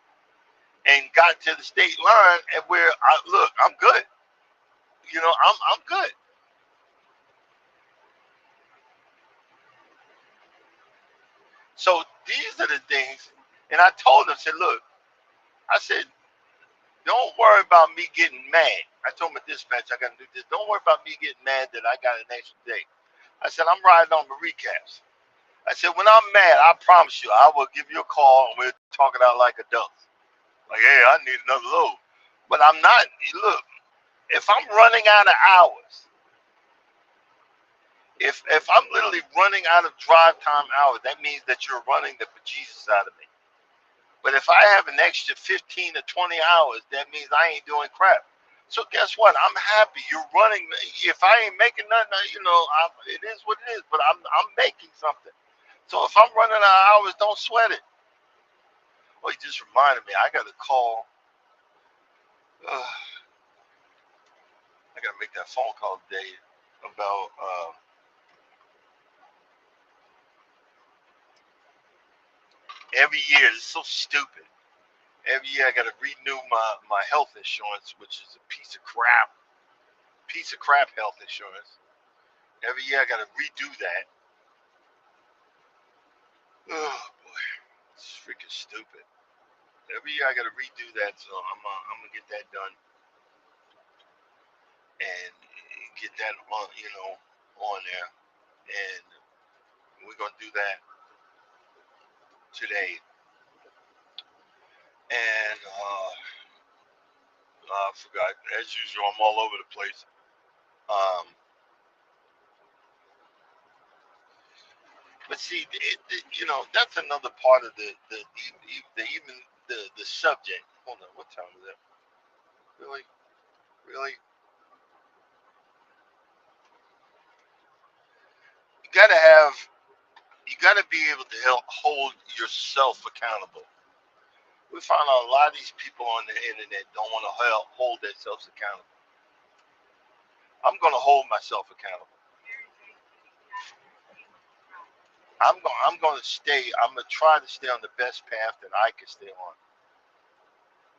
and got to the state line and where I'm good. I'm good. So these are the things, and I told them, said, look, I said, don't worry about me getting mad. I told my dispatch I got to do this. Don't worry about me getting mad that I got an extra day. I said, I'm riding on the recaps. I said, when I'm mad, I promise you, I will give you a call and we'll talk it out like adults. Like, hey, I need another load. But I'm not, look, if I'm running out of hours, if I'm literally running out of drive time hours, that means that you're running the bejesus out of me. But if I have an extra 15 to 20 hours, that means I ain't doing crap. So guess what? I'm happy. You're running. If I ain't making nothing, it is what it is. But I'm making something. So if I'm running out of hours, don't sweat it. Well, you just reminded me. I got to call. I got to make that phone call today about every year. It's so stupid. Every year I got to renew my health insurance, which is a piece of crap. Piece of crap health insurance. Every year I got to redo that. Oh boy, it's freaking stupid. Every year I got to redo that, so I'm gonna get that done and get that on there, and we're gonna do that today. And I forgot. As usual, I'm all over the place. Um, but see, that's another part of the even the subject. Hold on, what time is it? Really, really? You gotta have. You gotta be able to help hold yourself accountable. We find out a lot of these people on the internet don't want to hold themselves accountable. I'm going to hold myself accountable. I'm going to stay. I'm going to try to stay on the best path that I can stay on.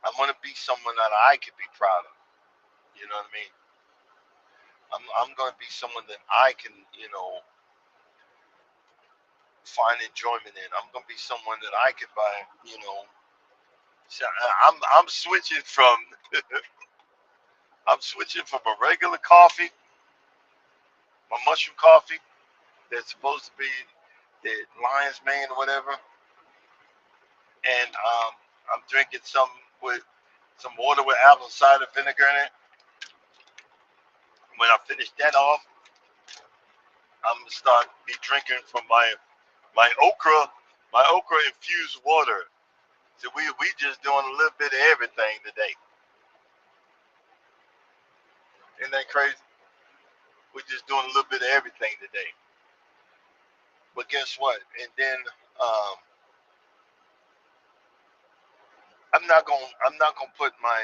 I'm going to be someone that I can be proud of. You know what I mean? I'm going to be someone that I can find enjoyment in. I'm going to be someone that I can buy. So I'm switching from I'm switching from a regular coffee, my mushroom coffee that's supposed to be the lion's mane or whatever, and I'm drinking some with some water with apple cider vinegar in it. When I finish that off, I'm gonna start be drinking from my okra infused water. So we just doing a little bit of everything today. Isn't that crazy? We're just doing a little bit of everything today. But guess what? And then um, I'm not gonna put my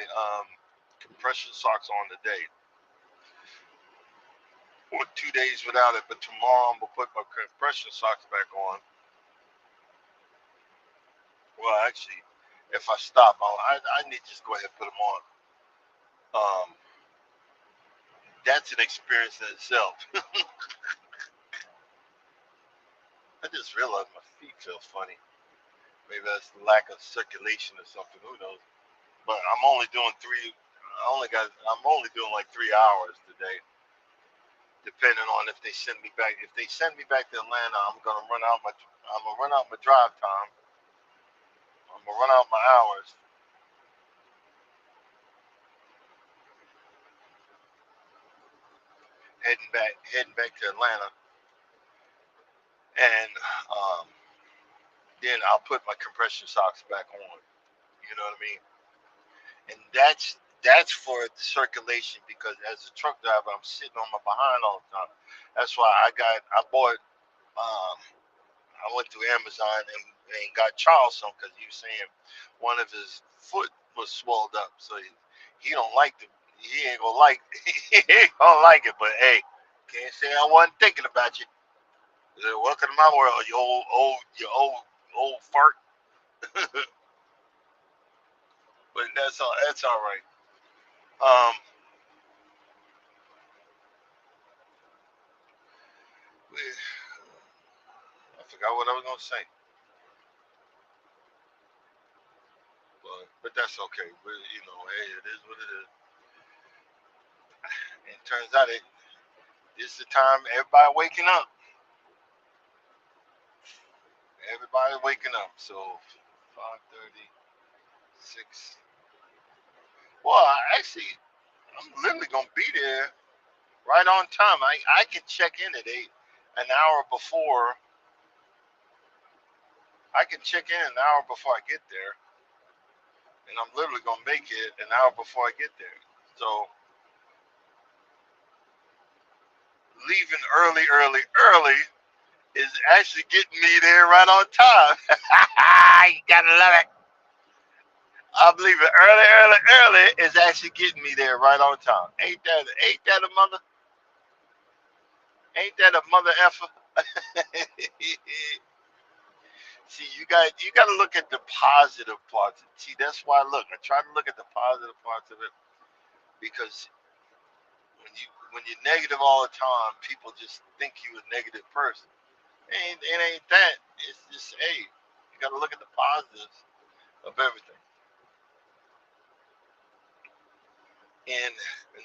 compression socks on today. Or 2 days without it, but tomorrow I'm gonna put my compression socks back on. Well, actually, if I stop, I need to just go ahead and put them on. That's an experience in itself. I just realized my feet feel funny. Maybe that's the lack of circulation or something. Who knows? But I'm only doing three. I'm only doing like 3 hours today, depending on if they send me back. If they send me back to Atlanta, I'm gonna run out my drive time. I'm gonna run out my hours heading back to Atlanta, and um, then I'll put my compression socks back on. You know what I mean? And that's for the circulation because as a truck driver, I'm sitting on my behind all the time. That's why I bought I went to Amazon and got Charles some because he was saying one of his foot was swelled up, so he don't like the he ain't gonna like he ain't gonna like it. But hey, can't say I wasn't thinking about you. Welcome to my world, you old fart. But that's all right. Um, I forgot what I was gonna say, but that's okay. Hey, it is what it is. And it turns out it's the time everybody waking up. Everybody waking up. So 5:36. Well, I'm literally gonna be there right on time. I can check in at 8, an hour before. I can check in an hour before I get there. and I'm literally gonna make it an hour before I get there. So leaving early is actually getting me there right on time. You gotta love it. I'm leaving early is actually getting me there right on time. Ain't that a mother? Ain't that a mother effer? See, you got to look at the positive parts. See, that's why I try to look at the positive parts of it because when you're negative all the time, people just think you a negative person. It ain't that. It's just hey, you got to look at the positives of everything. And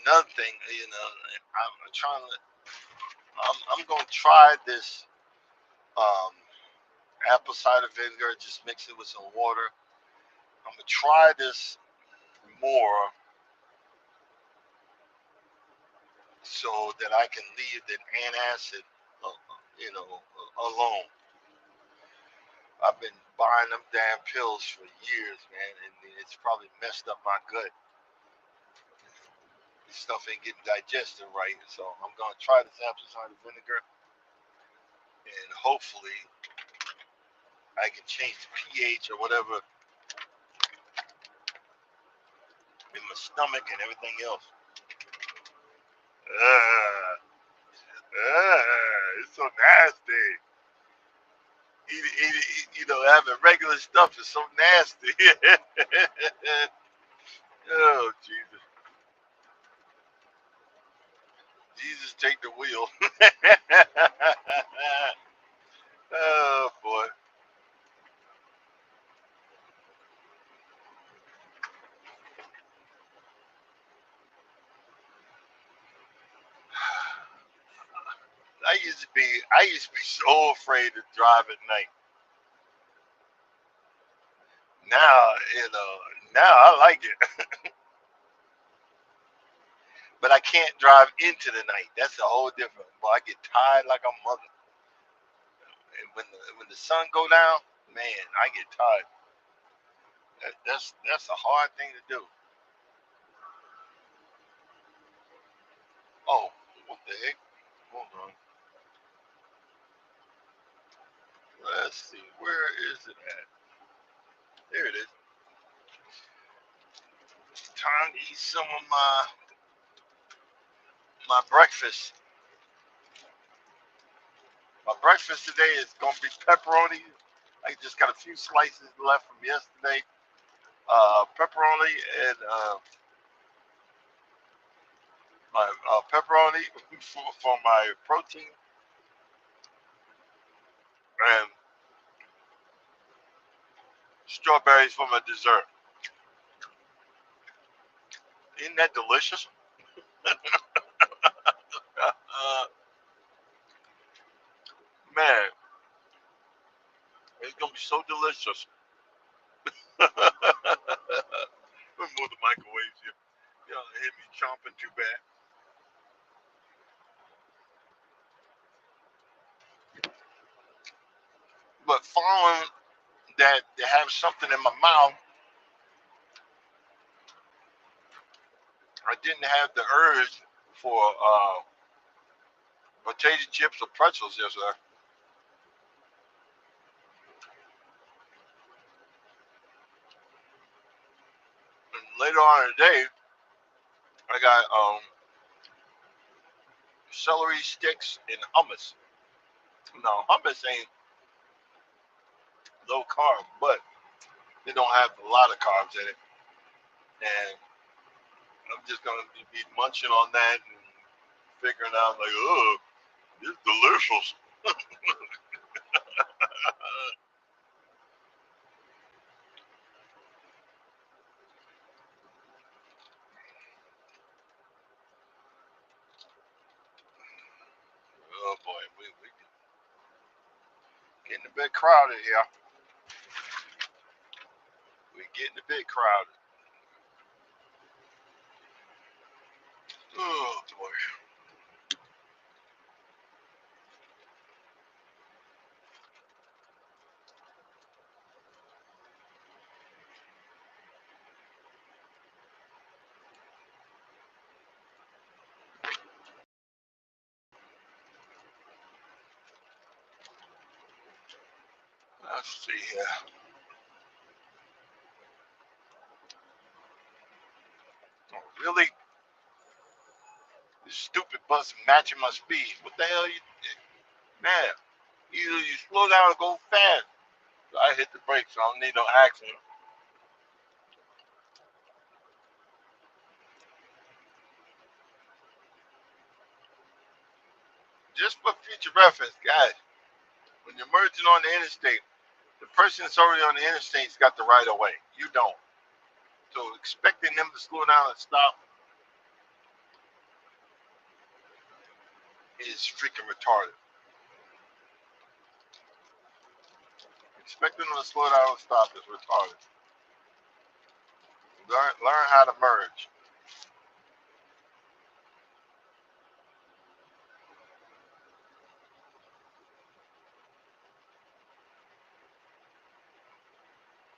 another thing, I'm trying to. I'm gonna try this um, apple cider vinegar. Just mix it with some water. I'm gonna try this more so that I can leave the antacid, alone. I've been buying them damn pills for years, man, and it's probably messed up my gut. This stuff ain't getting digested right, so I'm gonna try this apple cider vinegar, and hopefully I can change the pH or whatever in my stomach and everything else. Uh, it's so nasty. Having regular stuff is so nasty. Oh, Jesus. Jesus, take the wheel. Oh, boy. I used to be so afraid to drive at night. Now, now I like it. But I can't drive into the night. That's a whole different. But I get tired like a mother. And when the sun go down, man, I get tired. That's a hard thing to do. Oh, what the heck? Hold on. Let's see. Where is it at? There it is. It's time to eat some of my breakfast. My breakfast today is gonna be pepperoni. I just got a few slices left from yesterday. Pepperoni and my pepperoni for my protein, and strawberries for my dessert. Isn't that delicious? Man, it's gonna be so delicious. Let me move the microwave here. You don't hear me chomping too bad. But following that, to have something in my mouth, I didn't have the urge for potato chips or pretzels yesterday. And later on in the day, I got celery sticks and hummus. Now, hummus ain't low carb, but they don't have a lot of carbs in it. And I'm just gonna be munching on that and figuring out like, oh, it's delicious. Oh boy, we getting a bit crowded here. We're getting a bit crowded. Oh boy. Let's see here. Oh, really? This stupid bus matching my speed. What the hell you, man? Either you slow down or go fast. So I hit the brakes, so I don't need no accident. Just for future reference, guys, when you're merging on the interstate, the person that's already on the interstate's got the right of way. You don't. So expecting them to slow down and stop is freaking retarded. Expecting them to slow down and stop is retarded. Learn how to merge.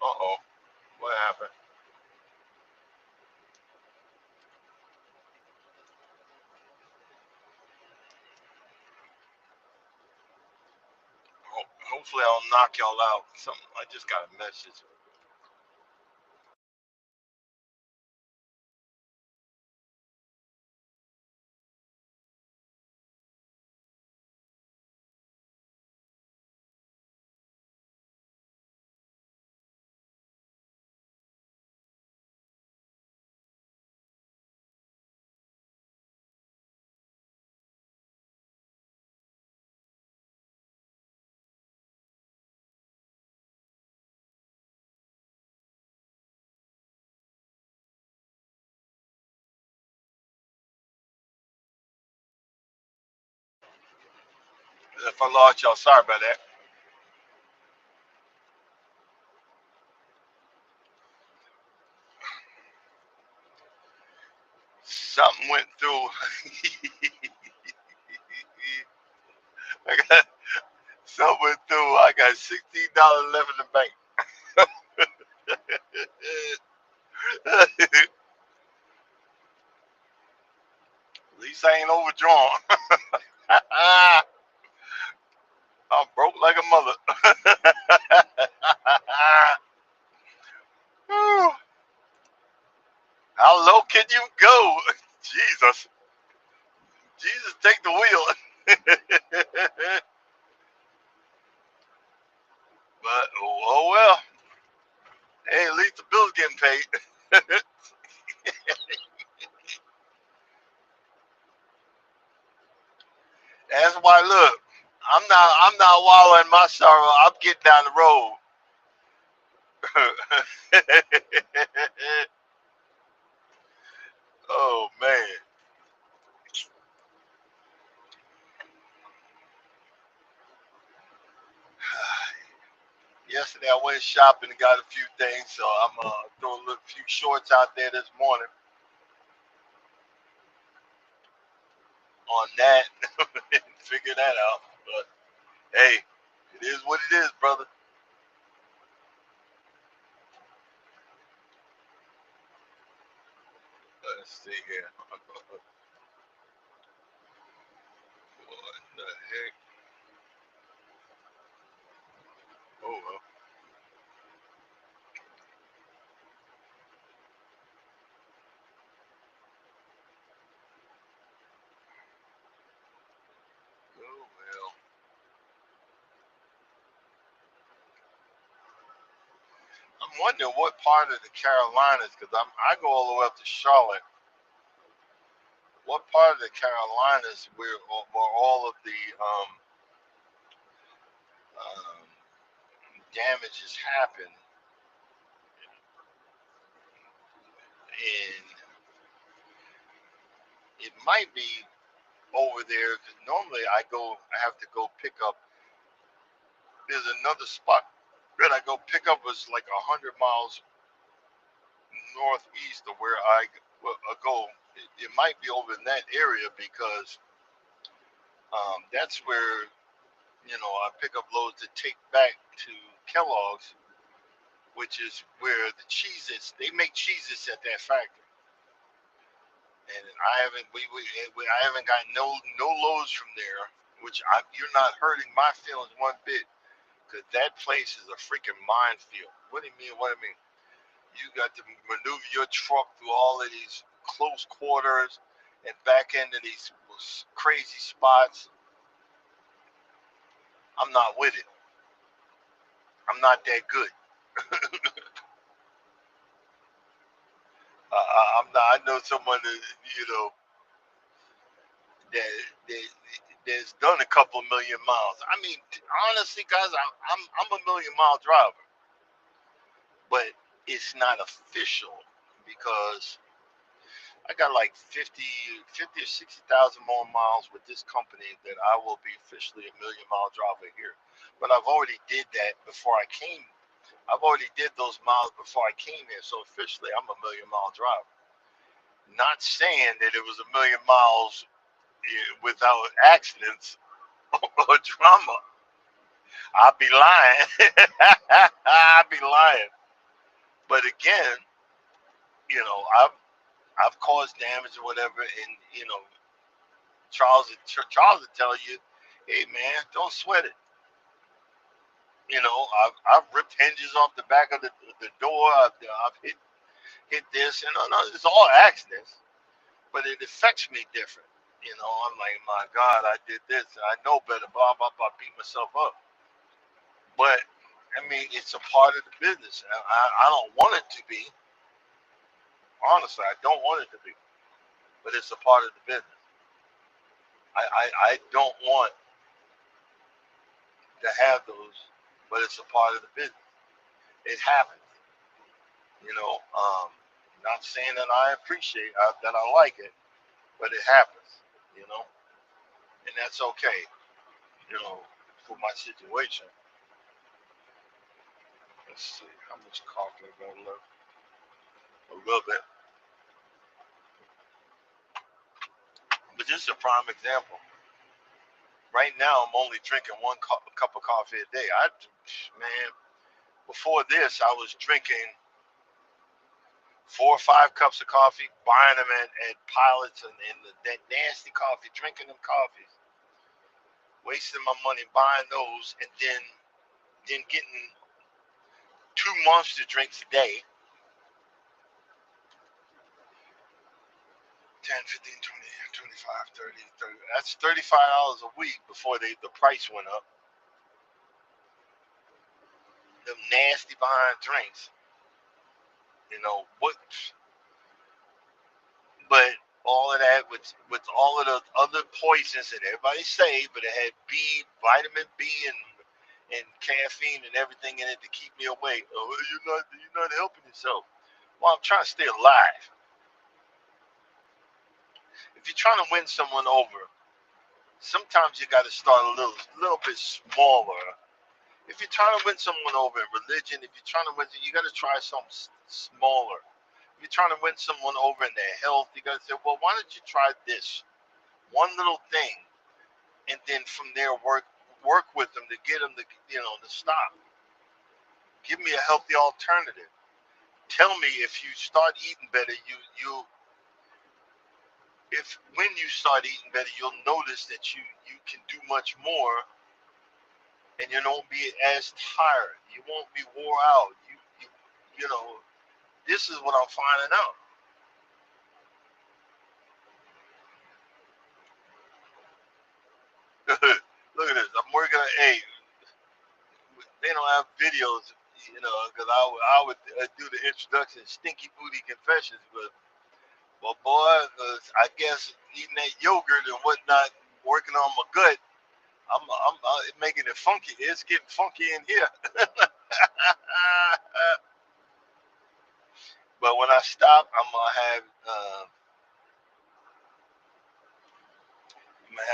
Uh-oh. What happened? Hopefully I'll knock y'all out. Something. I just got a message. If I lost y'all, sorry about that. Something went through. I got something went through. I got $16 left in the bank. At least I ain't overdrawn. I'm broke like a mother. How low can you go? Jesus. Jesus, take the wheel. But, oh well. Hey, at least the bill's getting paid. That's why, look, I'm not wallowing my sorrow. I'm getting down the road. Oh, man. Yesterday I went shopping and got a few things, so I'm throw a little few shorts out there this morning on that and figure that out. But hey, it is what it is, brother. Let's see here. What the heck? Oh well. Oh well. I'm wondering what part of the Carolinas, because I go all the way up to Charlotte. What part of the Carolinas where all of the um, damages happen, and it might be over there because normally I have to go pick up. There's another spot that I go pick up was like 100 miles northeast of where go. It might be over in that area because that's where I pick up loads to take back to Kellogg's, which is where the cheeses they make cheeses at that factory. And I haven't got no loads from there, which you're not hurting my feelings one bit Because that place is a freaking minefield. What do you mean? What do you mean? You got to maneuver your truck through all of these close quarters and back into these crazy spots. I'm not with it. I'm not that good. I'm not. I know someone that that, that that's done a couple of million miles. I mean, honestly, guys, I'm a million mile driver, but it's not official because I got like 50 or 60,000 more miles with this company that I will be officially a million mile driver here. But I've already did that before I came. I've already did those miles before I came here. So officially, I'm a million mile driver. Not saying that it was a million miles without accidents or drama. I'd be lying. I'd be lying. But again, I've caused damage or whatever, and Charles would tell you, hey man, don't sweat it. I've ripped hinges off the back of the door. I've hit this, and no, it's all accidents, but it affects me different. I'm like, my God, I did this, and I know better. Blah blah blah. Beat myself up, but I mean, it's a part of the business. I don't want it to be. Honestly, I don't want it to be, but it's a part of the business. I don't want to have those, but it's a part of the business. It happens. Not saying that I appreciate that I like it, but it happens. You know, and that's okay. You know, for my situation. Let's see how much coffee I got left. A little bit, but this is a prime example. Right now, I'm only drinking one cup of coffee a day. Man, before this, I was drinking 4 or 5 cups of coffee, buying them at Pilots and that nasty coffee, drinking them coffees, wasting my money buying those, and then getting 2 monster drinks a day, 10, 15, 20, 25, 30, 30. That's $35 a week before the price went up. Them nasty behind drinks. What? But all of that with all of the other poisons that everybody say, but it had vitamin B and caffeine and everything in it to keep me awake. Oh, you're not helping yourself. Well, I'm trying to stay alive. If you're trying to win someone over, sometimes you got to start a little bit smaller. If you're trying to win someone over in religion, if you're trying to win, you got to try something smaller. If you're trying to win someone over in their health, you got to say, well, why don't you try this one little thing, and then from there work with them to get them to stop. Give me a healthy alternative. Tell me if you start eating better, if when you start eating better, you'll notice that you can do much more, and you won't be as tired. You won't be wore out. You know. This is what I'm finding out. Look at this. I'm working on. Hey, they don't have videos, because I would do the introduction, Stinky Booty Confessions, but boy, I guess eating that yogurt and whatnot, working on my gut, I'm making it funky. It's getting funky in here. But when I stop, I'm gonna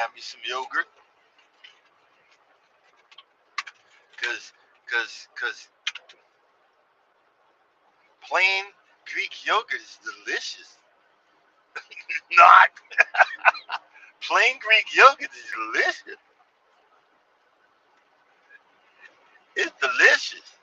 have me some yogurt, cause plain Greek yogurt is delicious. Not plain Greek yogurt is delicious. It's delicious.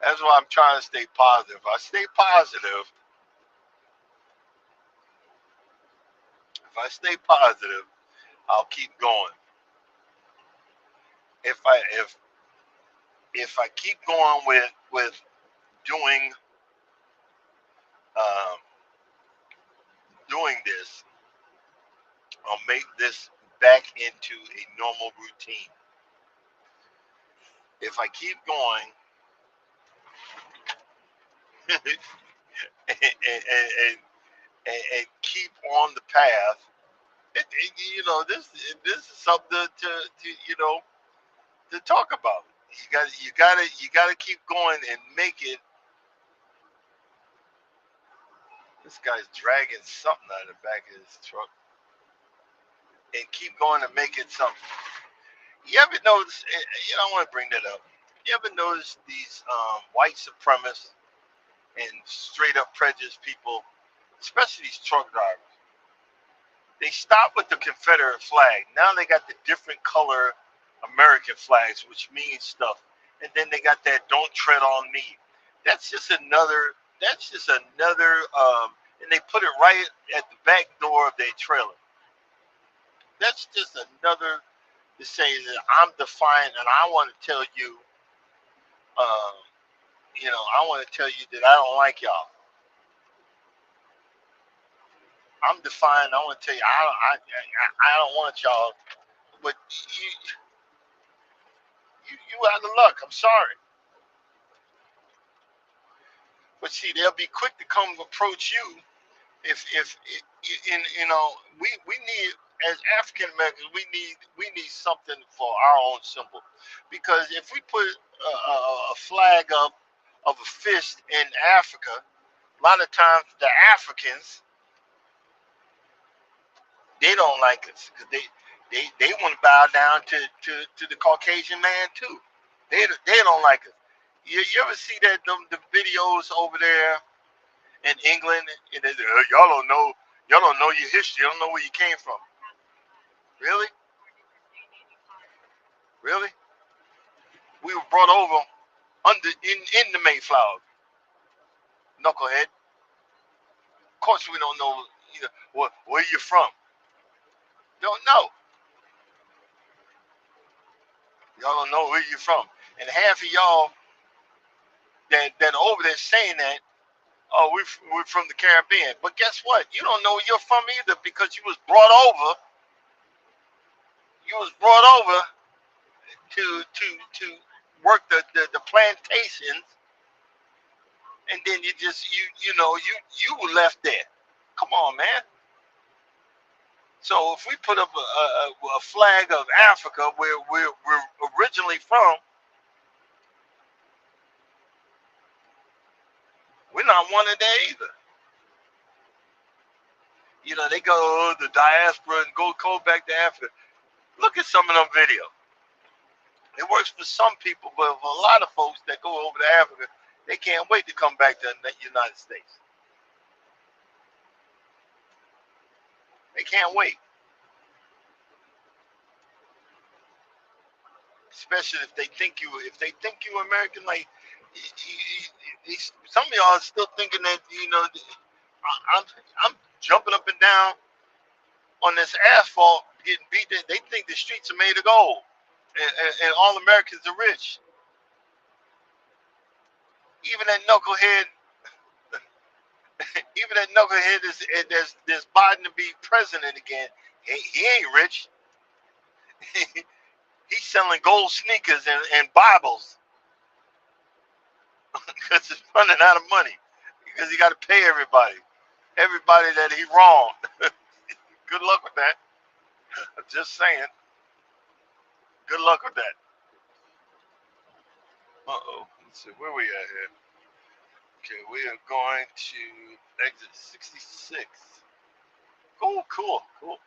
That's why I'm trying to stay positive. If I stay positive, I'll keep going. If I if I keep going with doing um, doing this, I'll make this back into a normal routine. If I keep going and, and, and keep on the path, this is something to to talk about. You got to keep going and make it. This guy's dragging something out of the back of his truck, and keep going and make it something. You ever notice? I want to bring that up. You ever notice these white supremacists and straight up prejudiced people, especially these truck drivers? They stopped with the Confederate flag. Now they got the different color American flags, which means stuff. And then they got that "Don't tread on me." That's just another. That's just another. And they put it right at the back door of their trailer. That's just another to say that I'm defiant, and I want to tell you. Um, I want to tell you that I don't like y'all. I'm defiant. I want to tell you I don't want y'all. But you out of luck. I'm sorry. But see, they'll be quick to come approach you if we need, as African Americans, we need something for our own symbol, because if we put a flag up of a fist in Africa, a lot of times the Africans, they don't like us because they want to bow down to the Caucasian man too. They don't like us. You ever see that the videos over there in England, and they say, y'all don't know your history, you don't know where you came from. Really, really, we were brought over in the Mayflower, knucklehead. Of course, we don't know, where you from. Don't know. Y'all don't know where you from, and half of y'all that are over there saying that, oh, we're from the Caribbean. But guess what? You don't know where you're from either, because you was brought over. You was brought over to work the plantations, and then you were left there. Come on, man. So if we put up a flag of Africa where we're originally from, we're not wanted there either. They go, oh, the diaspora, and go back to Africa. Look at some of them videos. It works for some people, but for a lot of folks that go over to Africa, they can't wait to come back to the United States. They can't wait, especially if they think you American. Like, some of y'all are still thinking that I'm jumping up and down on this asphalt getting beat. They think the streets are made of gold, and all Americans are rich. Even that knucklehead, even that knucklehead is Biden to be president again. He ain't rich. He's selling gold sneakers and Bibles because he's running out of money, because he got to pay everybody that he wronged. Good luck with that. I'm just saying. Good luck with that. Let's see, where we at here? Okay, we are going to exit 66. Cool, cool, cool.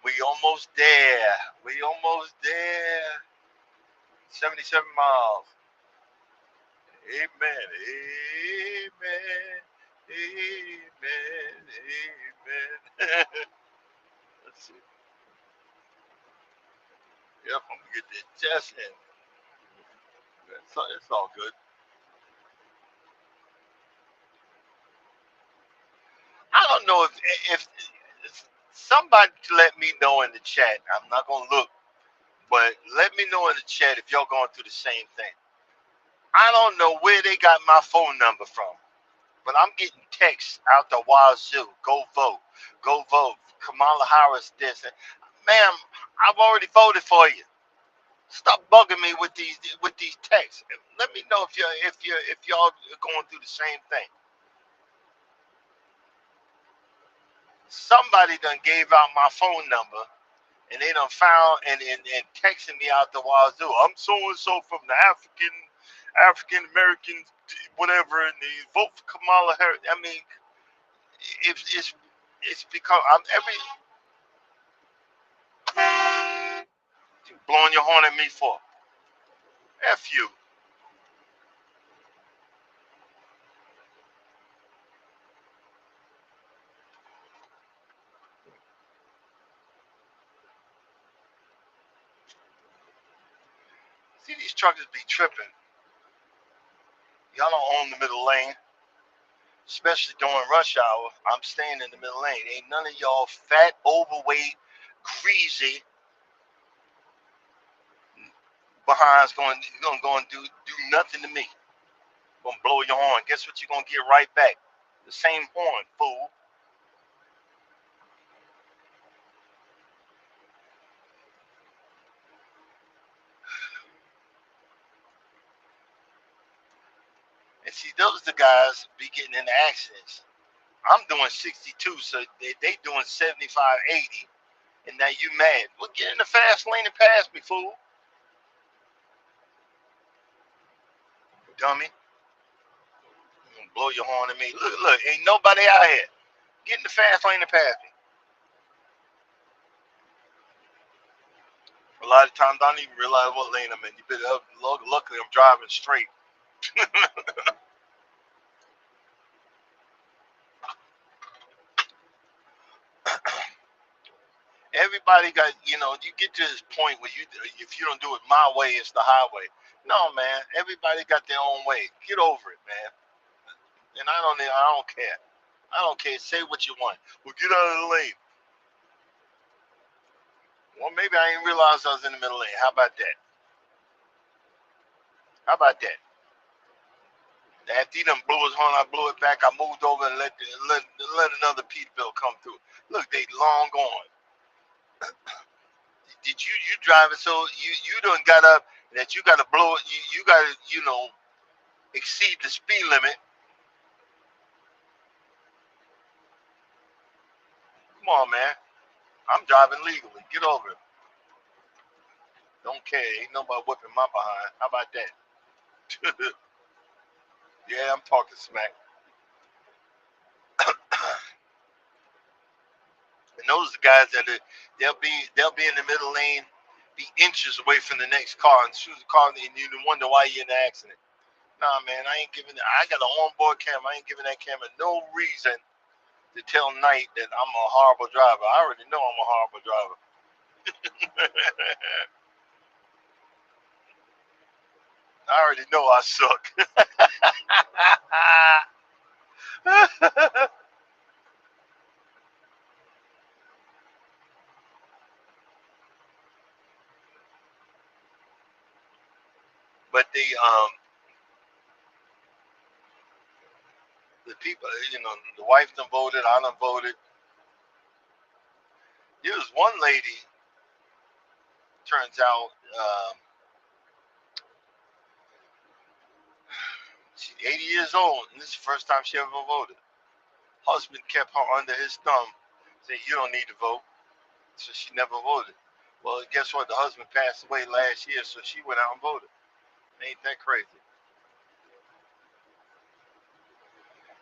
We almost there. We almost there. 77 miles. Amen. Amen. Amen. Amen. Let's see. Yep, I'm gonna get this test in. It's all good. I don't know if somebody let me know in the chat. I'm not gonna look, but let me know in the chat if y'all going through the same thing. I don't know where they got my phone number from, but I'm getting texts out the wazoo. Go vote. Go vote. Kamala Harris this. Ma'am, I've already voted for you. Stop bugging me with these texts. Let me know if y'all are going through the same thing. Somebody done gave out my phone number and they done found and texting me out the wazoo. I'm so and so from the African American whatever, and they vote for Kamala Harris. I mean, it's because I'm every blowing your horn at me for f you. See these truckers be tripping. Y'all don't own the middle lane, especially during rush hour. I'm staying in the middle lane. Ain't none of y'all fat, overweight, greasy behinds going go and do nothing to me. Gonna blow your horn. Guess what? You're gonna get right back. The same horn, fool. And see, those are the guys be getting into accidents. I'm doing 62, so they doing 75, 80, and now you mad. Well, get in the fast lane and pass me, fool. Dummy. I'm gonna blow your horn at me. Look, ain't nobody out here. Get in the fast lane and pass me. A lot of times I don't even realize what lane I'm in. You better luckily I'm driving straight. Everybody got, you get to this point where if you don't do it my way, it's the highway. No, man. Everybody got their own way. Get over it, man. And I don't care. I don't care. Say what you want. Well, get out of the lane. Well, maybe I didn't realize I was in the middle lane. How about that? How about that? After he done blew his horn, I blew it back. I moved over and let another Peterbilt come through. Look, they long gone. Did you driving so you done got up that you got to blow it? You got to exceed the speed limit. Come on, man. I'm driving legally. Get over it. Don't care. Ain't nobody whipping my behind. How about that? Yeah, I'm talking smack. And those are the guys that they'll be in the middle lane, be inches away from the next car, and shoot the car, and you wonder why you're in the accident. Nah, man, I ain't giving. I got an onboard camera. I ain't giving that camera no reason to tell Knight that I'm a horrible driver. I already know I'm a horrible driver. I already know I suck. But the people, the wife done voted. I done voted. There was one lady. Turns out she's 80 years old, and this is the first time she ever voted. Husband kept her under his thumb, saying you don't need to vote, so she never voted. Well, guess what? The husband passed away last year, so she went out and voted. Ain't that crazy?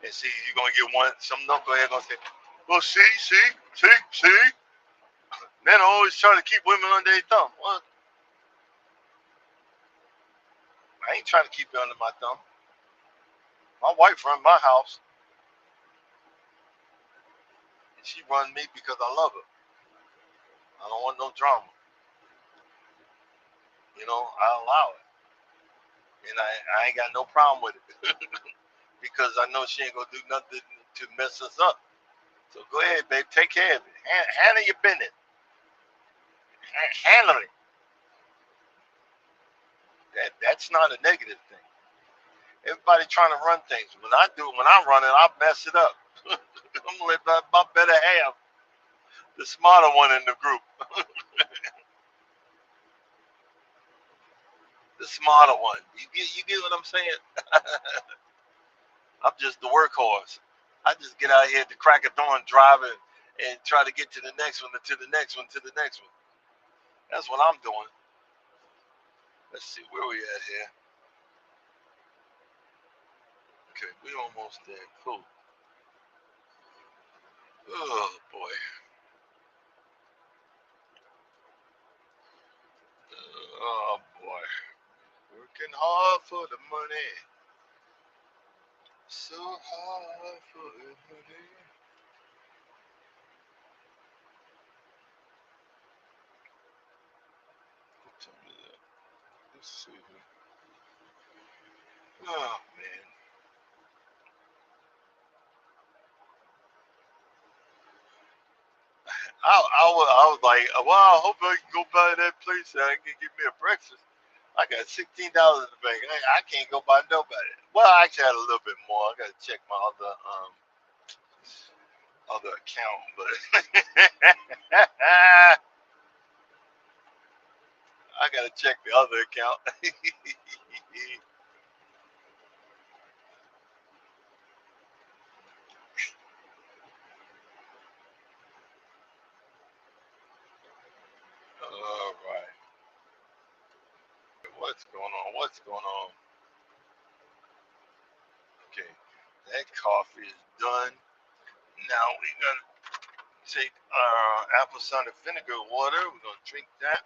And see, you're gonna get some knucklehead gonna say, "Well, see." Men always try to keep women under their thumb. Well, I ain't trying to keep you under my thumb. My wife run my house, and she run me because I love her. I don't want no drama. I allow it. and I ain't got no problem with it because I know she ain't gonna do nothing to mess us up. So go ahead, babe, take care of it. Handle your business. Handle it. That's not a negative thing. Everybody trying to run things. When I run it, I mess it up. I'm gonna let my better half, the smarter one in the group, the smarter one. You get what I'm saying? I'm just the workhorse. I just get out here at the crack of dawn driving and try to get to the next one, to the next one, to the next one. That's what I'm doing. Let's see where we at here. Okay, we almost there. Cool. Oh boy. Oh boy. Working hard for the money. So hard for the money. What time is that? Let's see. Oh man. I was like, well, I hope I can go by that place and I can get me a breakfast. I got $16 in the bank. I can't go buy nobody. Well, I actually had a little bit more. I got to check my other account, but I got to check the other account. All right. What's going on? What's going on? Okay. That coffee is done. Now we're going to take our apple cider vinegar water. We're going to drink that.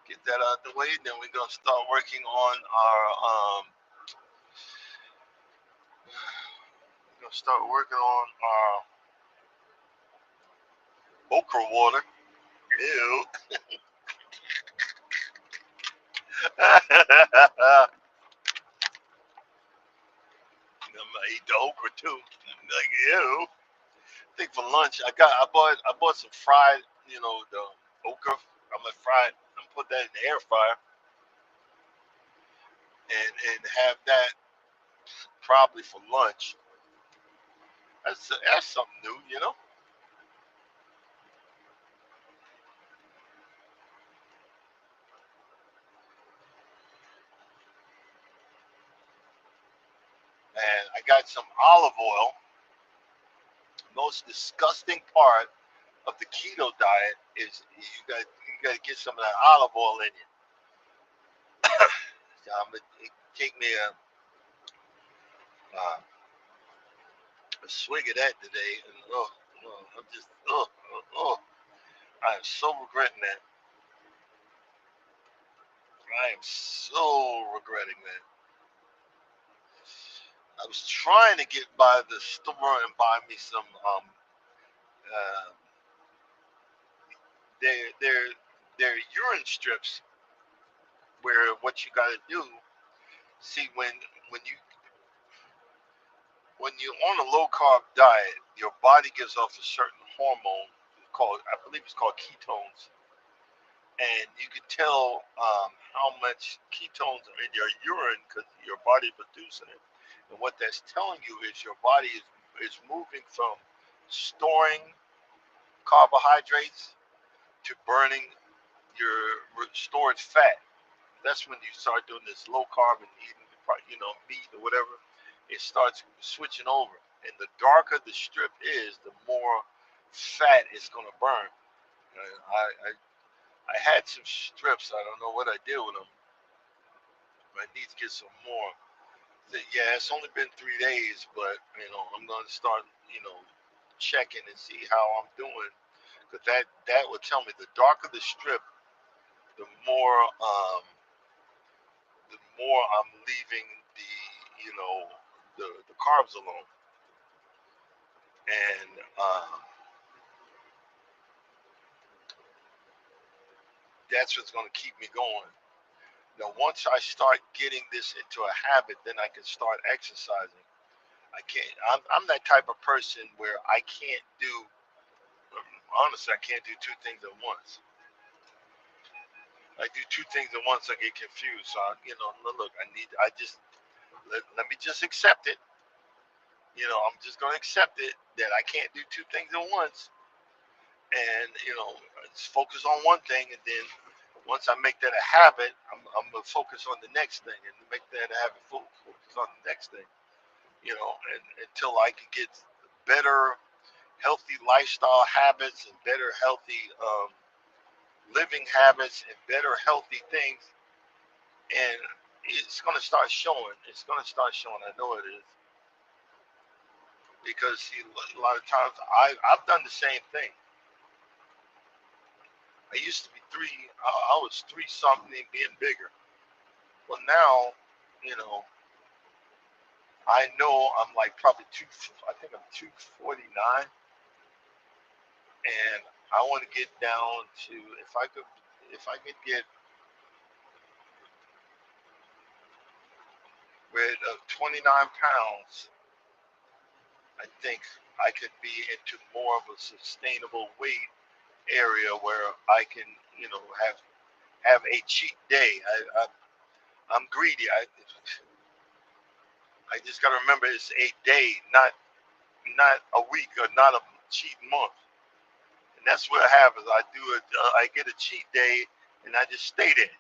Get that out the way. Then we're going to start working on our, we're going to start working on our okra water. Ew. I'm gonna eat the okra too. Like ew. I think for lunch I bought some fried, the okra. I'm gonna fry it. I'm gonna put that in the air fryer and have that probably for lunch. That's something new. And I got some olive oil. Most disgusting part of the keto diet is you got to get some of that olive oil in you. So I'm gonna take me a swig of that today, and I'm just I am so regretting that. I am so regretting that. I was trying to get by the store and buy me some uh, their urine strips. Where what you got to do, see when you when you're on a low carb diet, your body gives off a certain hormone called, I believe it's called ketones, and you can tell how much ketones are in your urine because your body producing it. And what that's telling you is your body is moving from storing carbohydrates to burning your stored fat. That's when you start doing this low carb and eating, meat or whatever. It starts switching over, and the darker the strip is, the more fat it's gonna burn. I had some strips. I don't know what I did with them. I need to get some more. Yeah, it's only been 3 days, but I'm gonna start, checking and see how I'm doing. Cause that would tell me the darker the strip, the more um, the more I'm leaving the carbs alone, and that's what's gonna keep me going. Now, once I start getting this into a habit, then I can start exercising. I can't. I'm that type of person where I can't do. Honestly, I can't do two things at once. I do two things at once, I get confused. So, look, I just let me just accept it. I'm just gonna accept it that I can't do two things at once, and just focus on one thing, and then once I make that a habit, I'm gonna focus on the next thing, and make that a habit. Focus on the next thing. And until I can get better, healthy lifestyle habits and better, healthy living habits and better, healthy things, and it's gonna start showing. It's gonna start showing. I know it is because see, a lot of times I've done the same thing. I used to be three. I was three something and being bigger. Well, now, you know, I know I'm like probably two. I think I'm 249, and I want to get down to if I could get rid of 29 pounds, I think I could be into more of a sustainable weight area where I can, have a cheat day. I'm greedy. I just got to remember it's a day, not a week or not a cheat month. And that's what happens. I do it. I get a cheat day, and I just stay there.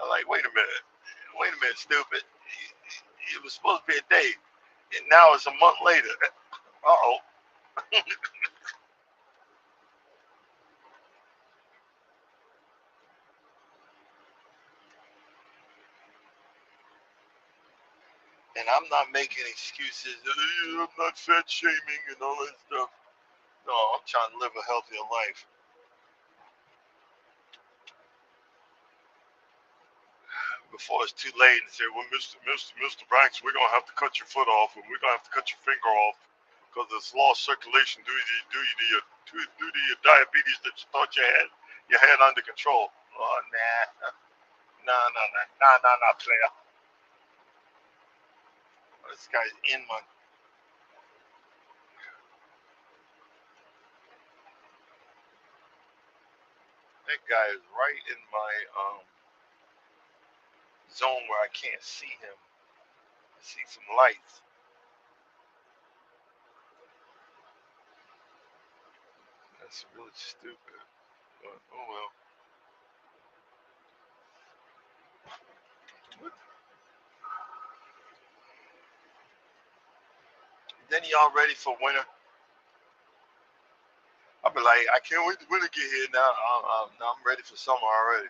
I'm like, wait a minute, stupid. It was supposed to be a day, and now it's a month later. Uh-oh. And I'm not making excuses. I'm not fat shaming and all that stuff. No, I'm trying to live a healthier life before it's too late and say, well, Mr. Banks, we're gonna have to cut your foot off, and we're gonna have to cut your finger off because it's lost circulation due to your diabetes that you thought you had under control. Oh nah, nah, player. This guy's in my. That guy is right in my zone where I can't see him. I see some lights. That's really stupid. But, oh well. Then y'all ready for winter? I'll be like, I can't wait to winter get here now. Now I'm ready for summer already.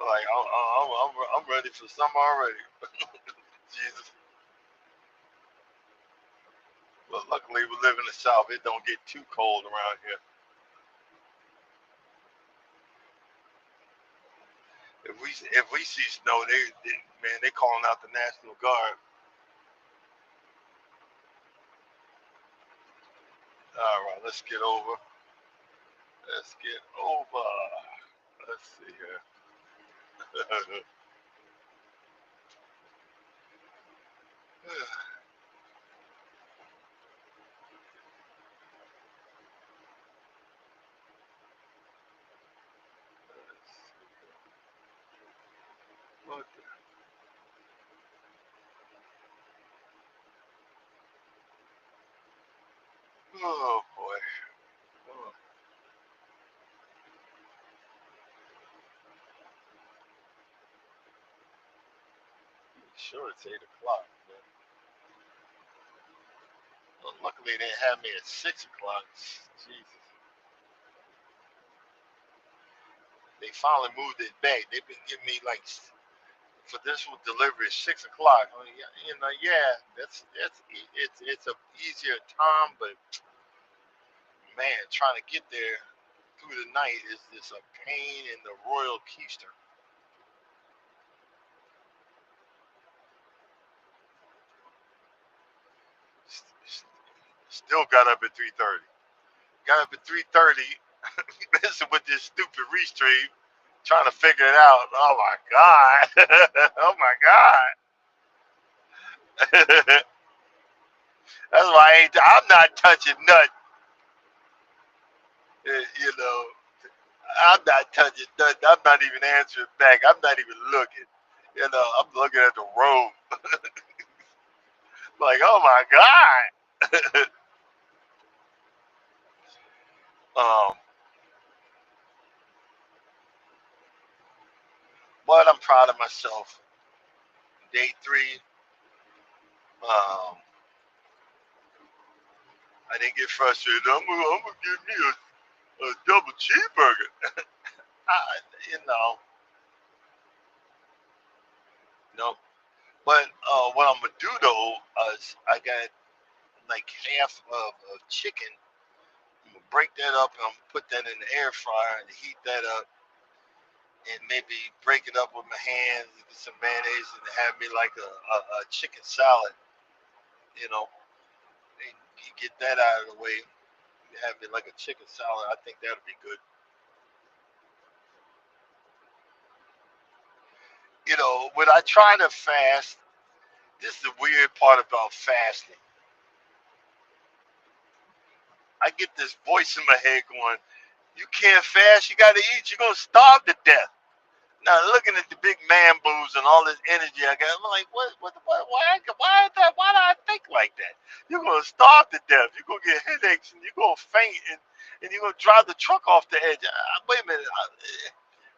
Like I'm ready for summer already. Jesus. But luckily we live in the south. It don't get too cold around here. If we see snow, they calling out the National Guard. All right, let's get over. Let's get over. Let's see here. What the, oh boy. Oh, sure, it's 8 o'clock. But, well, luckily they had me at 6 o'clock. Jesus. They finally moved it back. They've been giving me like for this one delivery at 6 o'clock. I mean, yeah, it's a easier time, but man, trying to get there through the night is just a pain in the royal keister. Still got up at 3:30. Got up at 3:30, messing with this stupid restream, trying to figure it out. Oh my god! Oh my god! That's why I'm not touching nothing. You know, I'm not touching nothing. I'm not even answering back. I'm not even looking. You know, I'm looking at the road. Like, oh my god! um, but I'm proud of myself. Day three. I didn't get frustrated. I'm gonna give me a double cheeseburger. I, you know, no. But what I'm gonna do though is I got like half of chicken. I'm gonna break that up and I'm gonna put that in the air fryer and heat that up and maybe break it up with my hands and get some mayonnaise and have me like a chicken salad. You know, and you get that out of the way. Have me like a chicken salad. I think that'll be good. You know, when I try to fast, this is the weird part about fasting. I get this voice in my head going, "You can't fast. You got to eat. You're gonna starve to death." Now looking at the big man boobs and all this energy I got, I'm like, why do I think like that? You're gonna starve to death. You're gonna get headaches and you're gonna faint and you're gonna drive the truck off the edge. Wait a minute,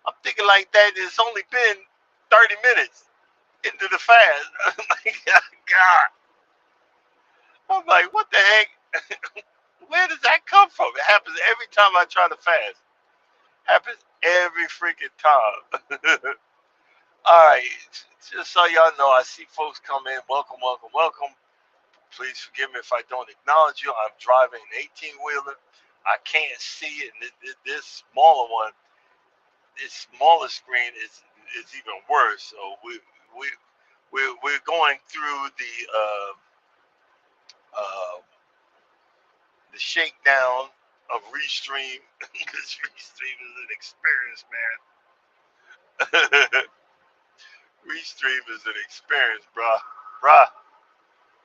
I'm thinking like that. It's only been 30 minutes into the fast. I'm like, God, I'm like, what the heck? Where does that come from? It happens every time I try to fast. Happens every freaking time. All right, just so y'all know, I see folks come in. Welcome, welcome, welcome. Please forgive me if I don't acknowledge you. I'm driving an 18 wheeler. I can't see it. And this smaller one, this smaller screen is even worse. So we we're going through uh, the shakedown of Restream because Restream is an experience, man. Restream is an experience, bruh.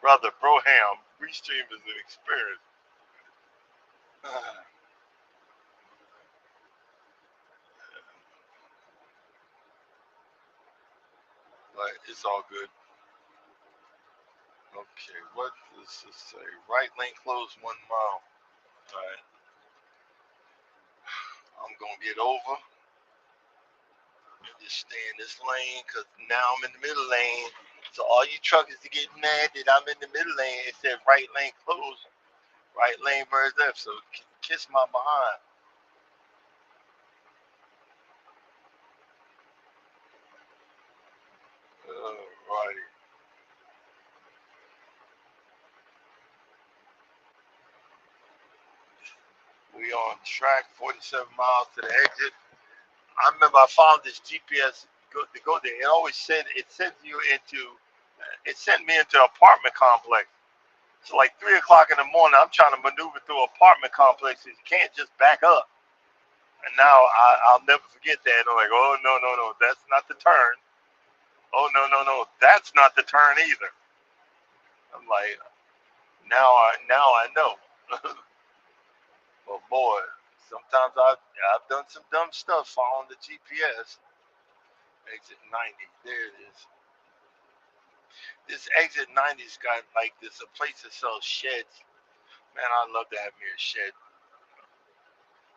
Brother Broham, Restream is an experience. But it's all good. Okay, what does this say? Right lane closed 1 mile. Alright, I'm gonna get over and just stay in this lane because now I'm in the middle lane. So all you truckers are getting mad that I'm in the middle lane. It said right lane closed, right lane merged left. So kiss my behind. Alrighty. We on track, 47 miles to the exit. I remember I found this GPS to go there. It always said it sends you into. It sent me into an apartment complex. So like 3 o'clock in the morning, I'm trying to maneuver through apartment complexes. You can't just back up. And now I'll never forget that. I'm like, oh no no no, that's not the turn. Oh no no no, that's not the turn either. I'm like, now I know. But boy, sometimes I've done some dumb stuff following the GPS. Exit 90, there it is. This exit 90's got like this a place that sells sheds. Man, I'd love to have me a shed.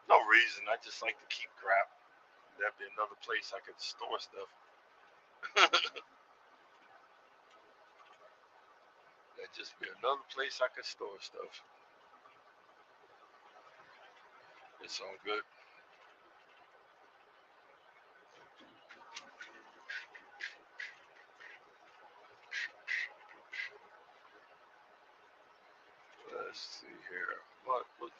No reason. I just like to keep crap. That'd be another place I could store stuff. That'd just be another place I could store stuff. It's all good. Let's see here. What's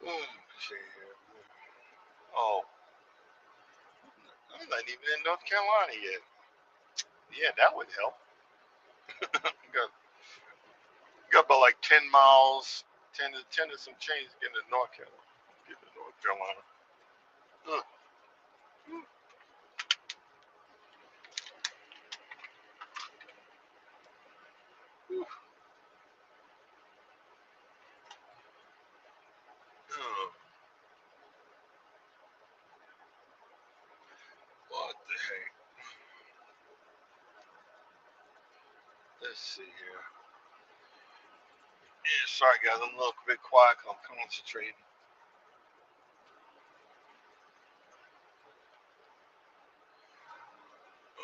See here. Oh, I'm not even in North Carolina yet. Yeah, that would help. got, got about like 10 miles, 10 to some change getting to North Carolina. Get to North Carolina. Ugh. Ugh. Ugh. What the heck? Let's see here. Yeah, sorry guys, I'm a little bit quiet. I'm concentrating.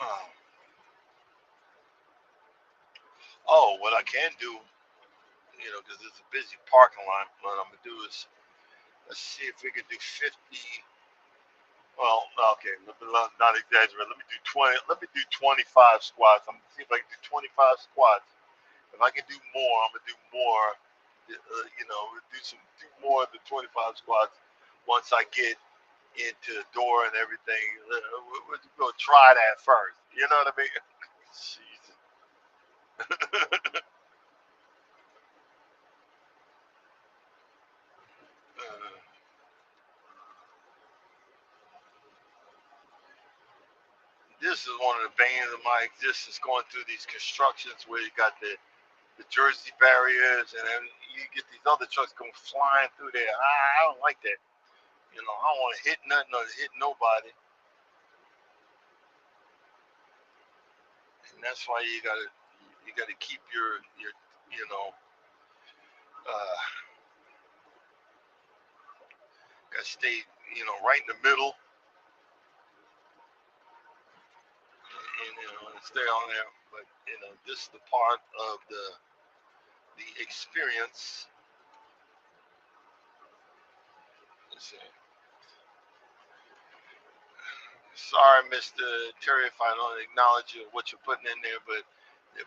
Oh, oh, what I can do, because it's a busy parking lot, what I'm gonna do is let's see if we can do 50. Well, okay, not exaggerate. Let me do 20. Let me do 25 squats. I'm gonna see if I can do 25 squats. If I can do more, I'm gonna do more. Do more than 25 squats once I get into the door and everything. We're gonna try that first. You know what I mean? Jesus. Uh, this is one of the banes of my existence, going through these constructions where you got the Jersey barriers, and then you get these other trucks going flying through there. I don't like that. I don't want to hit nothing or hit nobody, and that's why you gotta keep your you know uh, gotta stay right in the middle, and stay on there. But this is the part of the experience. Let's see. Sorry, Mr. Terry, if I don't acknowledge you what you're putting in there, but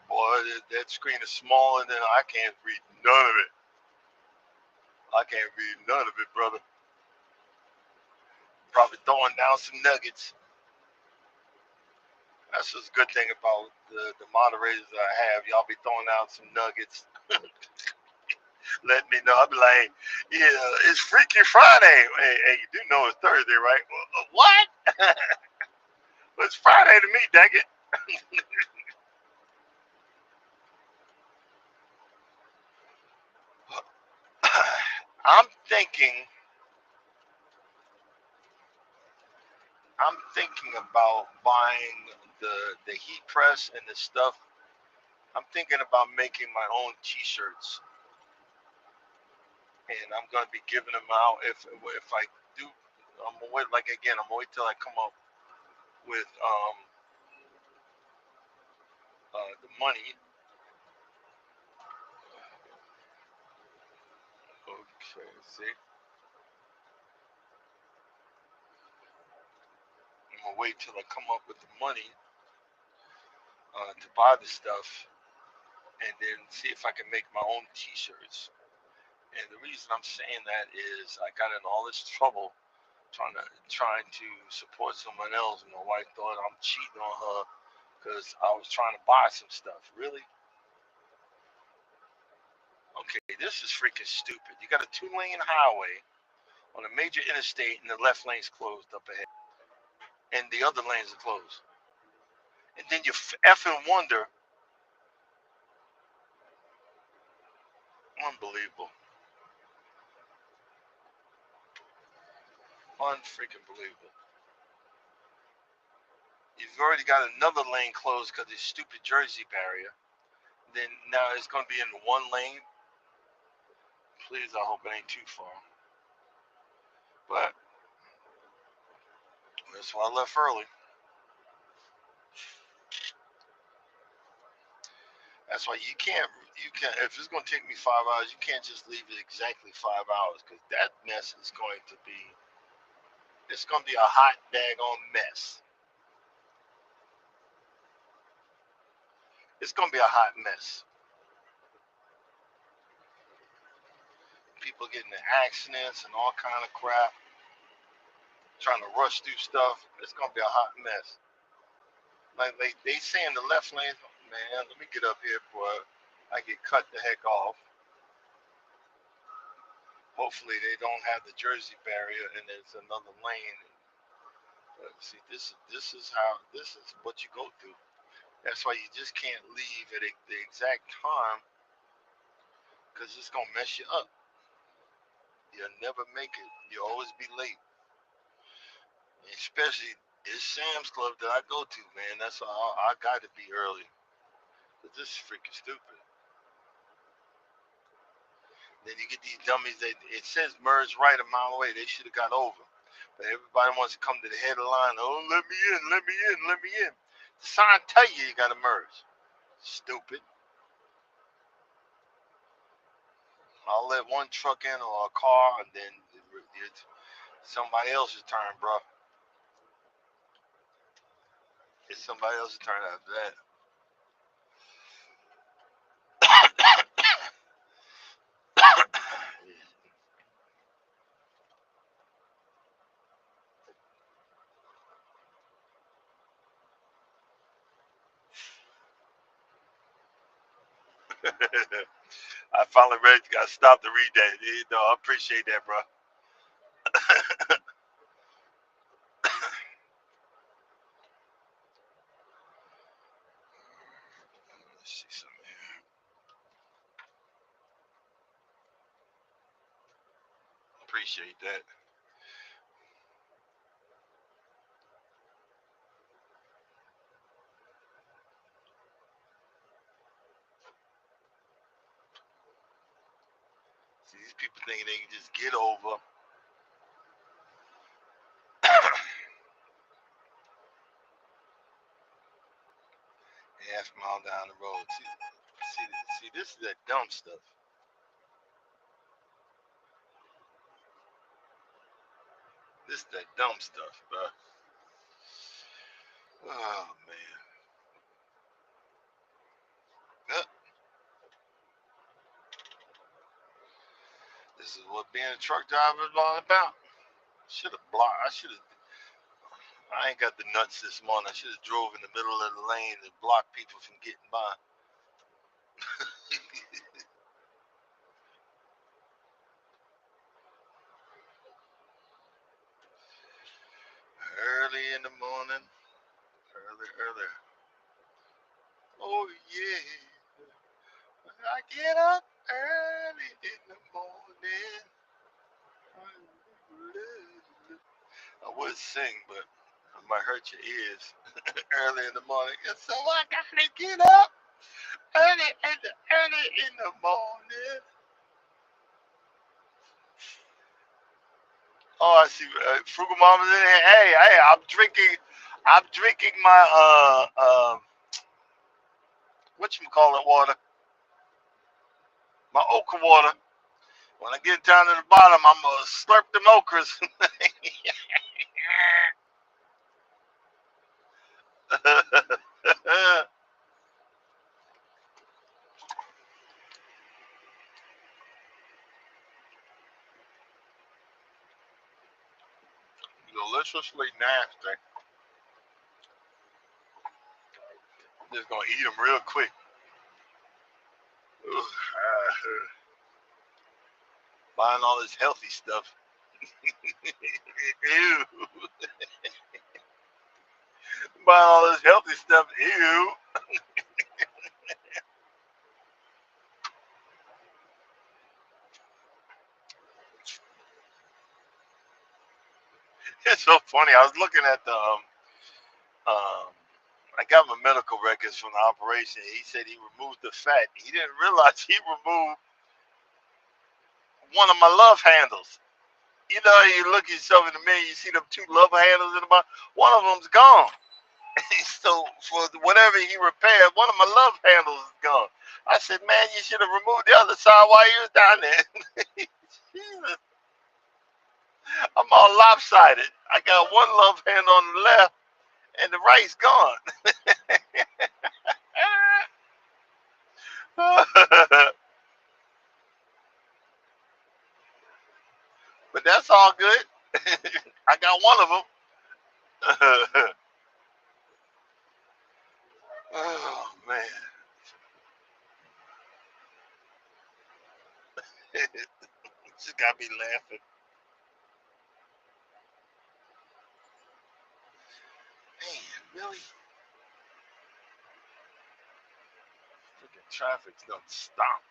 boy, that screen is smaller than I can't read none of it. I can't read none of it, brother. Probably throwing down some nuggets. That's just a good thing about the moderators that I have. Y'all be throwing out some nuggets. Let me know. I'll be like, yeah, it's Freaky Friday. Hey, you do know it's Thursday, right? What? Well, it's Friday to me, dang it. I'm thinking, I'm thinking about buying the heat press and the stuff. I'm thinking about making my own T-shirts, and I'm gonna be giving them out if I do. I'm gonna wait. Like again, I'm gonna wait till I come up with the money. Okay, see, I'm gonna wait till I come up with the money to buy the stuff, and then see if I can make my own T-shirts. And the reason I'm saying that is I got in all this trouble trying to support someone else, and my wife thought I'm cheating on her because I was trying to buy some stuff. Really? Okay, this is freaking stupid. You got a two-lane highway on a major interstate, and the left lane's closed up ahead, and the other lanes are closed. And then you effing wonder, unbelievable, unfreaking believable. You've already got another lane closed because of this stupid Jersey barrier. Then now it's going to be in one lane. Please, I hope it ain't too far. But that's why I left early. That's why you can't if it's going to take me 5 hours, you can't just leave it exactly 5 hours because that mess is going to be it's going to be a hot daggone mess. It's going to be a hot mess. People getting in accidents and all kind of crap, trying to rush through stuff. It's gonna be a hot mess. Like they say in the left lane, man. Let me get up here before I get cut the heck off. Hopefully they don't have the Jersey barrier and there's another lane. See, this is what you go through. That's why you just can't leave at the exact time because it's gonna mess you up. You'll never make it. You'll always be late. Especially this Sam's Club that I go to, man. That's all. I got to be early. But this is freaking stupid. Then you get these dummies that it says merge right a mile away. They should have got over. But everybody wants to come to the head of the line. Oh, let me in, let me in, let me in. The sign tell you got to merge. Stupid. I'll let one truck in or a car, and then it's somebody else's turn, bro. It's somebody else's turn after that. I finally read. I stopped to read that. You know, I appreciate that, bro. Let's see something here. Appreciate that. See, these people thinking they can just get over half a mile down the road. See, this is that dumb stuff. This is that dumb stuff, bro. Oh man. Uh, This is what being a truck driver is all about. Should have blocked. I should have. I ain't got the nuts this morning. I should have drove in the middle of the lane and blocked people from getting by. Early in the morning. Early. Oh yeah. I get up early in the morning. I would sing, but I might hurt your ears early in the morning. And so I gotta get up early in the morning. Oh, I see. Frugal Mama's in here. Hey, I'm drinking. I'm drinking my what you call it water? My okra water. When I get down to the bottom, I'm gonna slurp them okras. Deliciously nasty. Just gonna eat them real quick. Buying all this healthy stuff. Ew. Buying all this healthy stuff. Ew. It's so funny. I was looking at the I got my medical records from the operation. He said he removed the fat. He didn't realize he removed one of my love handles. You know, you look at yourself in the mirror, you see them two love handles in the bottom. One of them's gone. So for whatever he repaired, one of my love handles is gone. I said, man, you should have removed the other side while you was down there. Jesus, I'm all lopsided. I got one love hand on the left, and the right's gone. That's all good. I got one of them. Oh man, just got me laughing. Man, really? Freaking traffic's don't stop.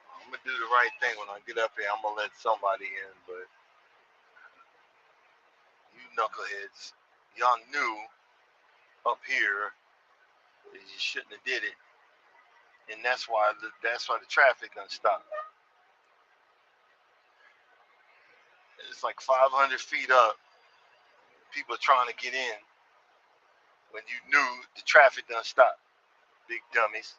I'm gonna do the right thing when I get up here. I'm gonna let somebody in, but you knuckleheads, y'all knew up here that you shouldn't have did it, and that's why the traffic done stopped. It's like 500 feet up. People are trying to get in when you knew the traffic done stopped. Big dummies.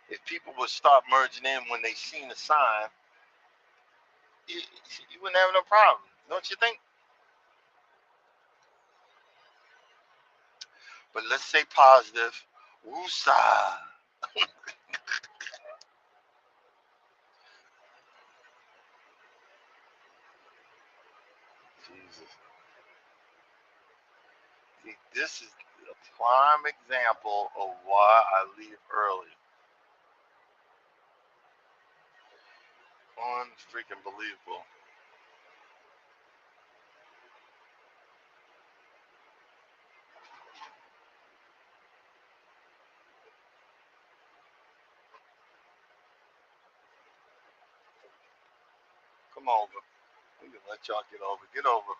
If people would stop merging in when they seen the sign, you, you wouldn't have no problem, don't you think? But let's say positive. Woosah. Jesus. See, this is a prime example of why I leave early. Unfreaking believable. Come over. We can let y'all get over. Get over.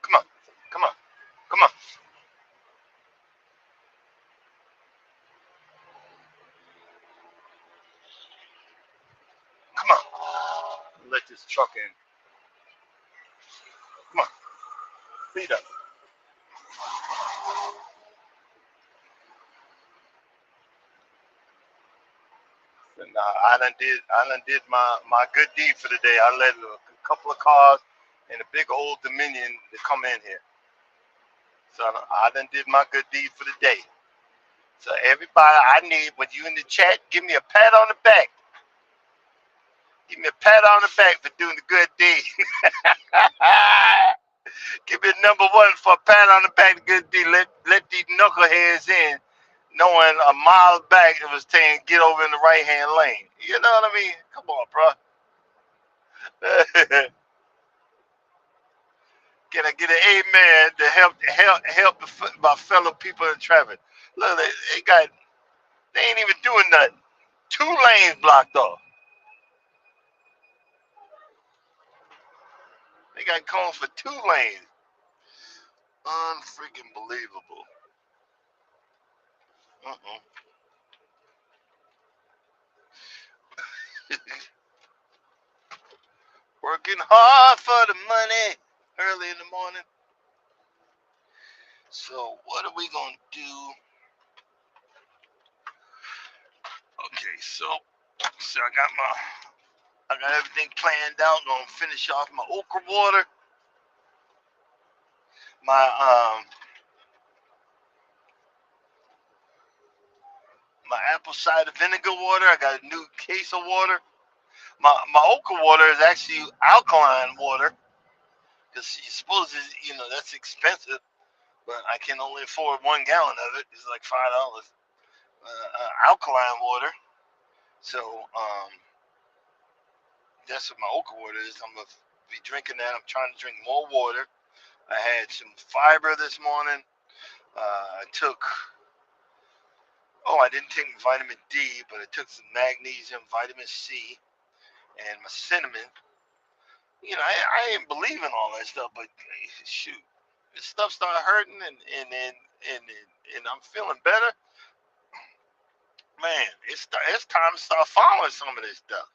Come on. Come on. Come on. Come on. Let this truck in. Come on. Feet up. And I done did my good deed for the day. I let a couple of cars and a big old Dominion to come in here. So I done did my good deed for the day. So everybody, I need, when you in the chat, give me a pat on the back. Give me a pat on the back for doing the good deed. Give me number one for a pat on the back, the good deed. Let these knuckleheads in, knowing a mile back it was saying get over in the right hand lane. You know what I mean? Come on, bro. Can I get an amen to help my fellow people in traffic? Look, they ain't even doing nothing. Two lanes blocked off. They got cones for two lanes. Unfreaking believable. Uh-uh. Working hard for the money early in the morning. So what are we gonna do? Okay, so I got everything planned out. Gonna finish off my okra water, my my apple cider vinegar water. I got a new case of water. My okra water is actually alkaline water because you suppose that's expensive, but I can only afford 1 gallon of it. It's like $5. Alkaline water. So that's what my okra water is. I'm gonna be drinking that. I'm trying to drink more water. I had some fiber this morning. I took. Oh, I didn't take vitamin D, but I took some magnesium, vitamin C, and my cinnamon. I ain't believing all that stuff, but shoot, this stuff started hurting, and I'm feeling better. Man, it's time to start following some of this stuff.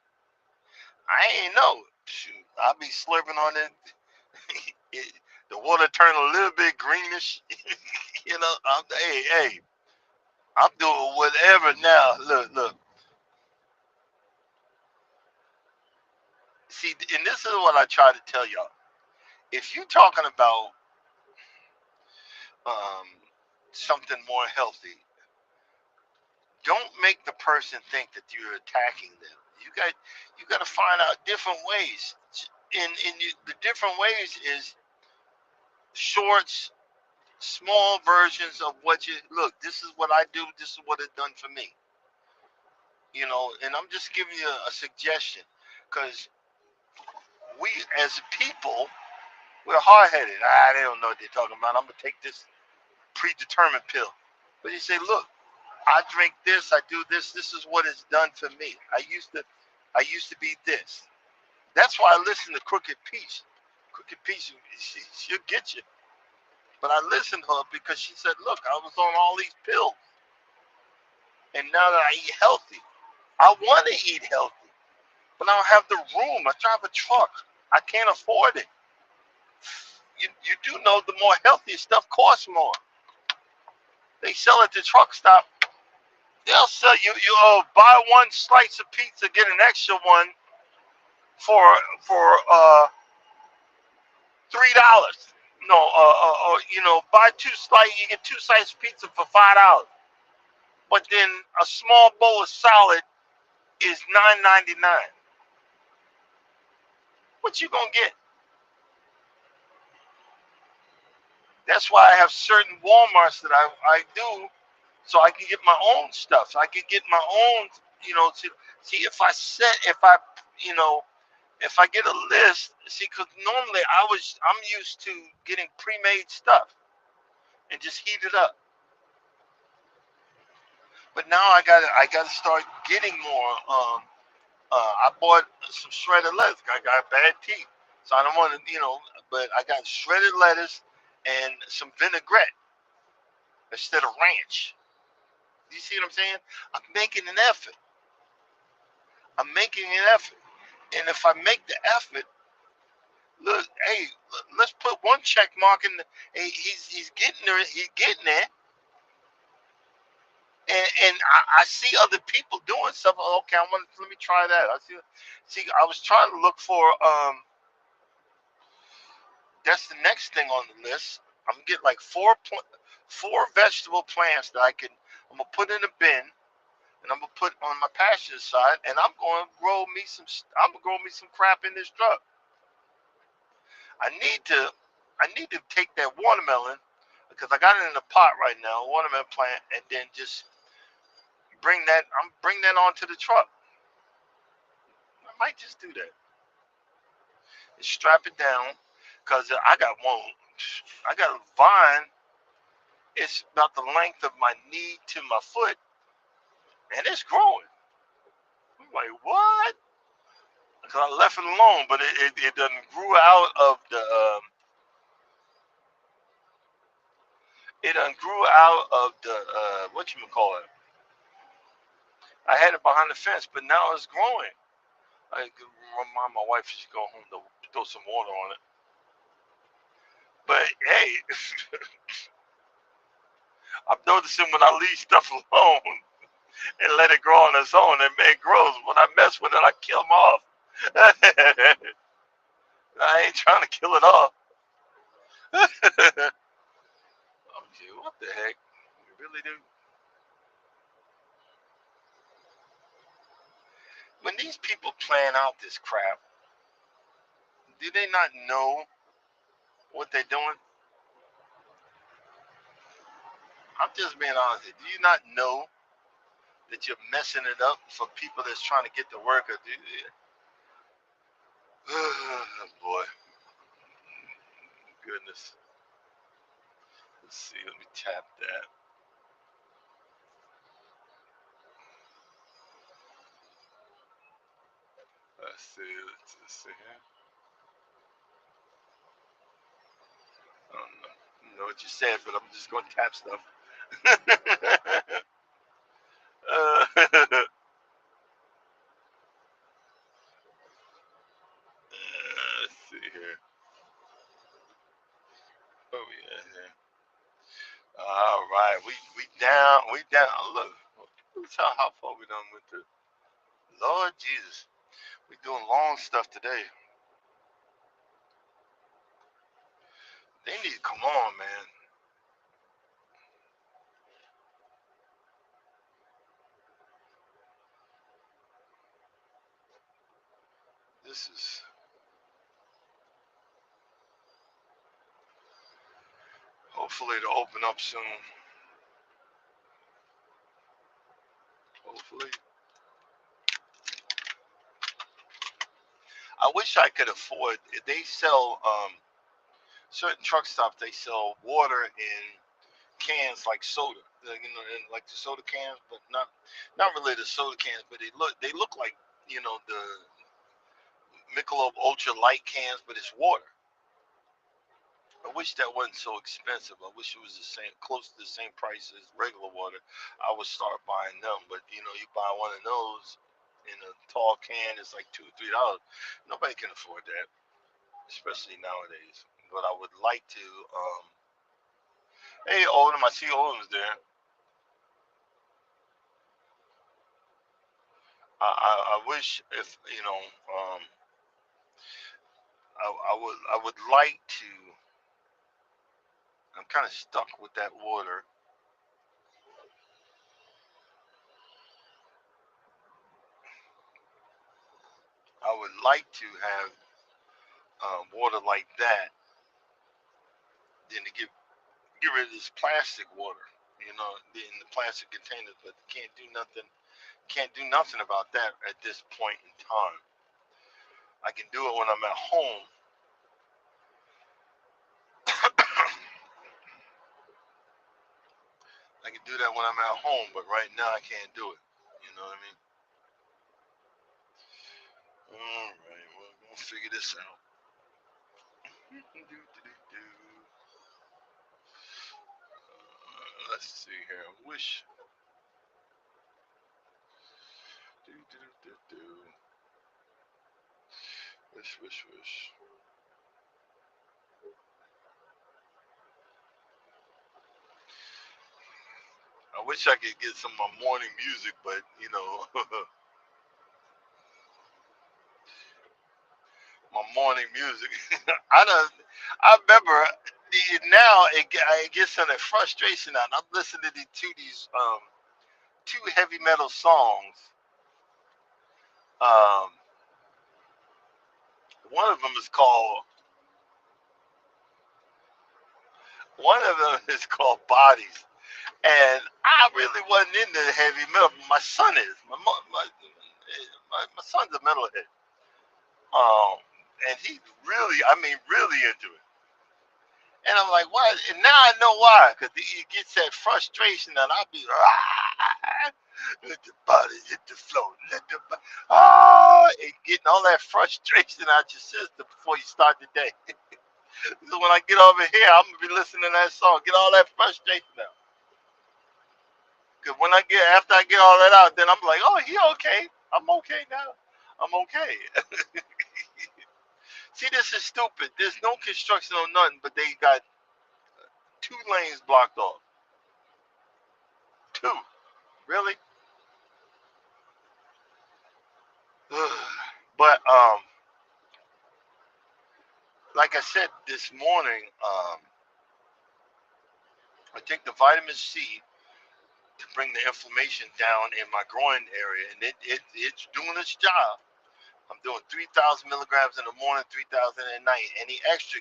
I ain't know. Shoot, I'll be slurping on it. it the water turn a little bit greenish. Hey, I'm doing whatever now. Look. see, and this is what I try to tell y'all. If you're talking about um, something more healthy, don't make the person think that you're attacking them. You got to find out different ways. The different ways is shorts, small versions of what you look. This is what I do. This is what it's done for me. And I'm just giving you a suggestion because we as people we're hard headed. They don't know what they're talking about. I'm gonna take this predetermined pill. But you say, look, I drink this, I do this. This is what it's done for me. I used to be this. That's why I listen to Crooked Peace. Crooked Peace, she'll get you. But I listened to her because she said, look, I was on all these pills, and now that I eat healthy, I want to eat healthy, but I don't have the room. I drive a truck. I can't afford it. You do know the more healthy stuff costs more. They sell at the truck stop. They'll sell you buy one slice of pizza, get an extra one for $3. No, buy two slice, you get two slices of pizza for $5. But then a small bowl of salad is $9.99. What you gonna get? That's why I have certain WalMarts that I do, so I can get my own stuff. So I can get my own, see you know, if I get a list, see, because normally I'm used to getting pre-made stuff and just heat it up. But now I gotta start getting more. I bought some shredded lettuce. I got bad teeth, so I don't want to, But I got shredded lettuce and some vinaigrette instead of ranch. You see what I'm saying? I'm making an effort. I'm making an effort, and if I make the effort, look, hey, let's put one check mark in the. Hey, he's getting there. He's getting there. And I see other people doing stuff. Okay, let me try that. See, I was trying to look for that's the next thing on the list. I'm gonna get like four vegetable plants that I'm gonna put in a bin, and I'm gonna put on my pasture side, and I'm gonna grow me some crap in this truck. I need to I need to take that watermelon because I got it in a pot right now, a watermelon plant, and then just bring that onto the truck. I might just do that and strap it down because I got a vine. It's about the length of my knee to my foot, and it's growing. I'm like, what? Because I left it alone, but it doesn't grew out of the it done grew out of the what you call it. I had it behind the fence, but now it's growing. I could remind my wife she should go home to throw some water on it. But hey, I'm noticing when I leave stuff alone and let it grow on its own, it grows. When I mess with it, I kill them off. I ain't trying to kill it off. Okay, what the heck? You really do? When these people plan out this crap, do they not know what they're doing? I'm just being honest. Do you not know that you're messing it up for people that's trying to get to work? Or boy, goodness. Let's see. Let me tap that. Let's see. Let's see here. I don't know what you said, but I'm just going to tap stuff. let's see here. Oh yeah. All right, we down. We down. Look how far we done with the Lord Jesus. We doing long stuff today. They need to come on, man. This is hopefully to open up soon. Hopefully. I wish I could afford. They sell certain truck stops. They sell water in cans like soda, in like the soda cans, but not really the soda cans. But they look like the Michelob Ultra Light cans, but it's water. I wish that wasn't so expensive. I wish it was the same, close to the same price as regular water. I would start buying them. But you buy one of those in a tall can, it's like $2 or $3. Nobody can afford that, especially nowadays. But I would like to. Hey, Odom, I see Odom's there. I wish if I would like to. I'm kind of stuck with that water. I would like to have water like that, then to get rid of this plastic water, in the plastic containers. But can't do nothing. Can't do nothing about that at this point in time. I can do it when I'm at home. I can do that when I'm at home, but right now I can't do it. You know what I mean? All right, we'll figure this out. Let's see here. Wish. Wish, wish, wish. I wish I could get some of my morning music, but my morning music. I don't. I remember now it gets in a frustration now. And I'm listening to these two heavy metal songs. Um, one of them is called one of them is called Bodies, and I really wasn't into heavy metal. My son is. My son's a metalhead. Um, and he's really, I mean, really into it. And I'm like, why? And now I know why, because it gets that frustration, and I'll be, let the body hit the floor, and getting all that frustration out your system before you start the day. So when I get over here, I'm gonna be listening to that song, get all that frustration out. Because when I get after I get all that out, then I'm like, oh, he okay. I'm okay now. I'm okay. See, this is stupid. There's no construction on nothing, but they got two lanes blocked off. Two. Really? But like I said this morning, I take the vitamin C to bring the inflammation down in my groin area, and it's doing its job. I'm doing 3,000 milligrams in the morning, 3,000 at night. Any extra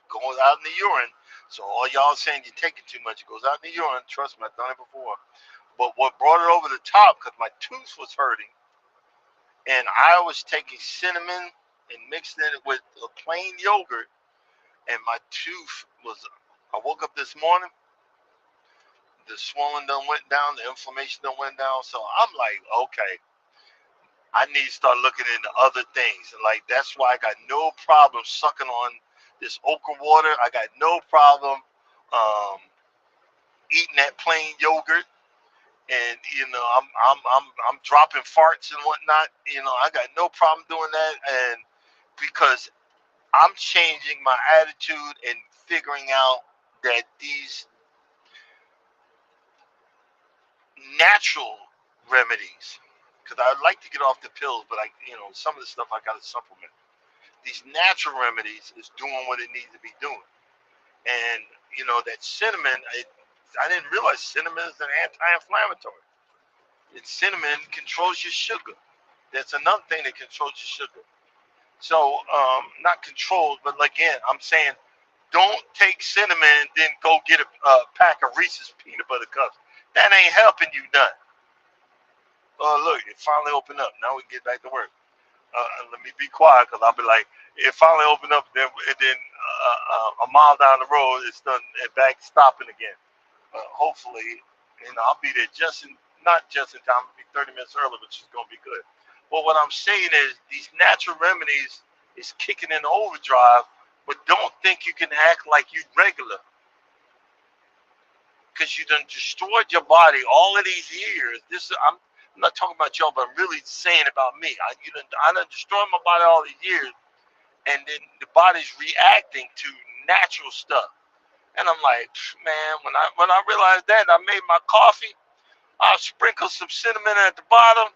goes out in the urine. So all y'all saying you're taking too much, it goes out in the urine. Trust me, I've done it before. But what brought it over the top, because my tooth was hurting, and I was taking cinnamon and mixing it with a plain yogurt, and my tooth was. I woke up this morning, the swelling done went down, the inflammation done went down. So I'm like, okay, I need to start looking into other things. And like that's why I got no problem sucking on this okra water. I got no problem um, eating that plain yogurt. And I'm dropping farts and whatnot. I got no problem doing that, and because I'm changing my attitude and figuring out that these natural remedies because I'd like to get off the pills, but some of the stuff I got to supplement. These natural remedies is doing what it needs to be doing. And that cinnamon, I didn't realize cinnamon is an anti-inflammatory. And cinnamon controls your sugar. That's another thing that controls your sugar. So, not controlled, but again, I'm saying don't take cinnamon and then go get a pack of Reese's peanut butter cups. That ain't helping you none. Oh, look, it finally opened up. Now we can get back to work. Let me be quiet because I'll be like, it finally opened up, a mile down the road, it's done and back stopping again. Hopefully, I'll be there not just in time, I'll be 30 minutes early, which is going to be good. But what I'm saying is these natural remedies is kicking in overdrive, but don't think you can act like you regular because you done destroyed your body all of these years. I'm not talking about y'all, but I'm really saying about me. I done destroyed my body all these years, and then the body's reacting to natural stuff. And I'm like, man, when I realized that, I made my coffee. I sprinkled some cinnamon at the bottom,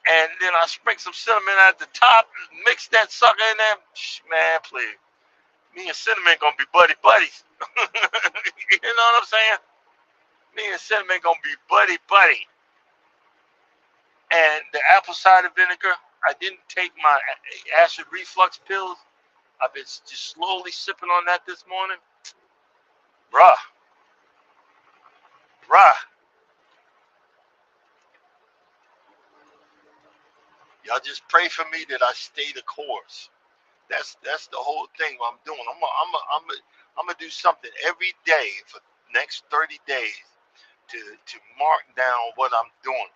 and then I sprinkled some cinnamon at the top. Mix that sucker in there, man. Please, me and cinnamon gonna be buddy buddies. You know what I'm saying? Me and cinnamon gonna be buddy buddy. And the apple cider vinegar, I didn't take my acid reflux pills. I've been just slowly sipping on that this morning. Bruh, bruh. Y'all just pray for me that I stay the course. That's the whole thing. What I'm doing. I'm gonna do something every day for the next 30 days to mark down what I'm doing,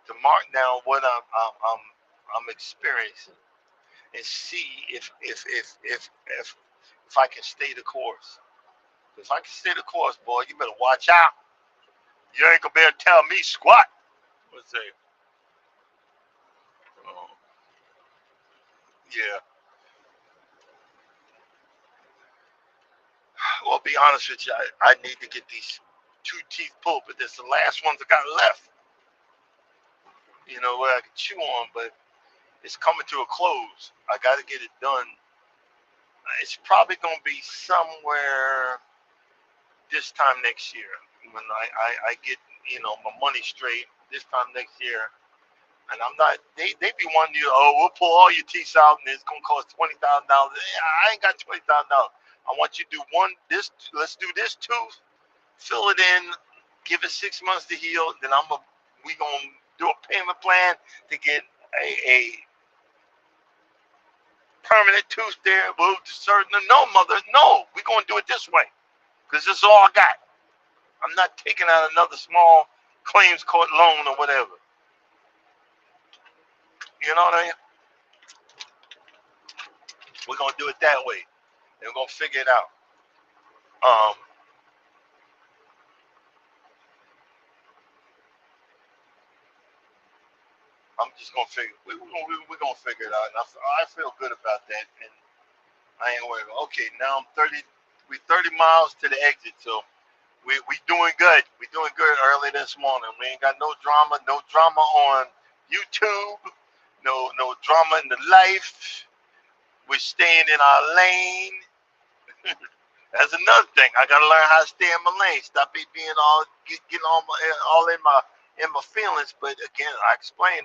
to mark down what I'm experiencing, and see if I can stay the course. If I can stay the course, boy, you better watch out. You ain't gonna be able to tell me squat. Let's say, oh, yeah. Well, be honest with you, I need to get these two teeth pulled, but this is the last ones I got left. Where I can chew on, but it's coming to a close. I got to get it done. It's probably gonna be somewhere this time next year when I get my money straight this time next year. And I'm not. They be wanting you. Oh, we'll pull all your teeth out, and it's gonna cost $20,000. I ain't got $20,000. I want you to do one. Let's do this tooth. Fill it in. Give it 6 months to heal. Then we gonna do a payment plan to get a permanent tooth there. We'll certain. No, mother. No, we gonna do it this way because this is all I got. I'm not taking out another small claims court loan or whatever. You know what I mean? We're gonna do it that way, and we're gonna figure it out. Um, I'm just gonna figure. We're gonna figure it out, and I feel good about that, and I ain't worried. Okay, now I'm 30. We 30 miles to the exit, so we doing good. We doing good early this morning. We ain't got no drama. No drama on YouTube. No drama in the life. We're staying in our lane. That's another thing. I gotta learn how to stay in my lane. Stop being getting all in my feelings. But again, I explain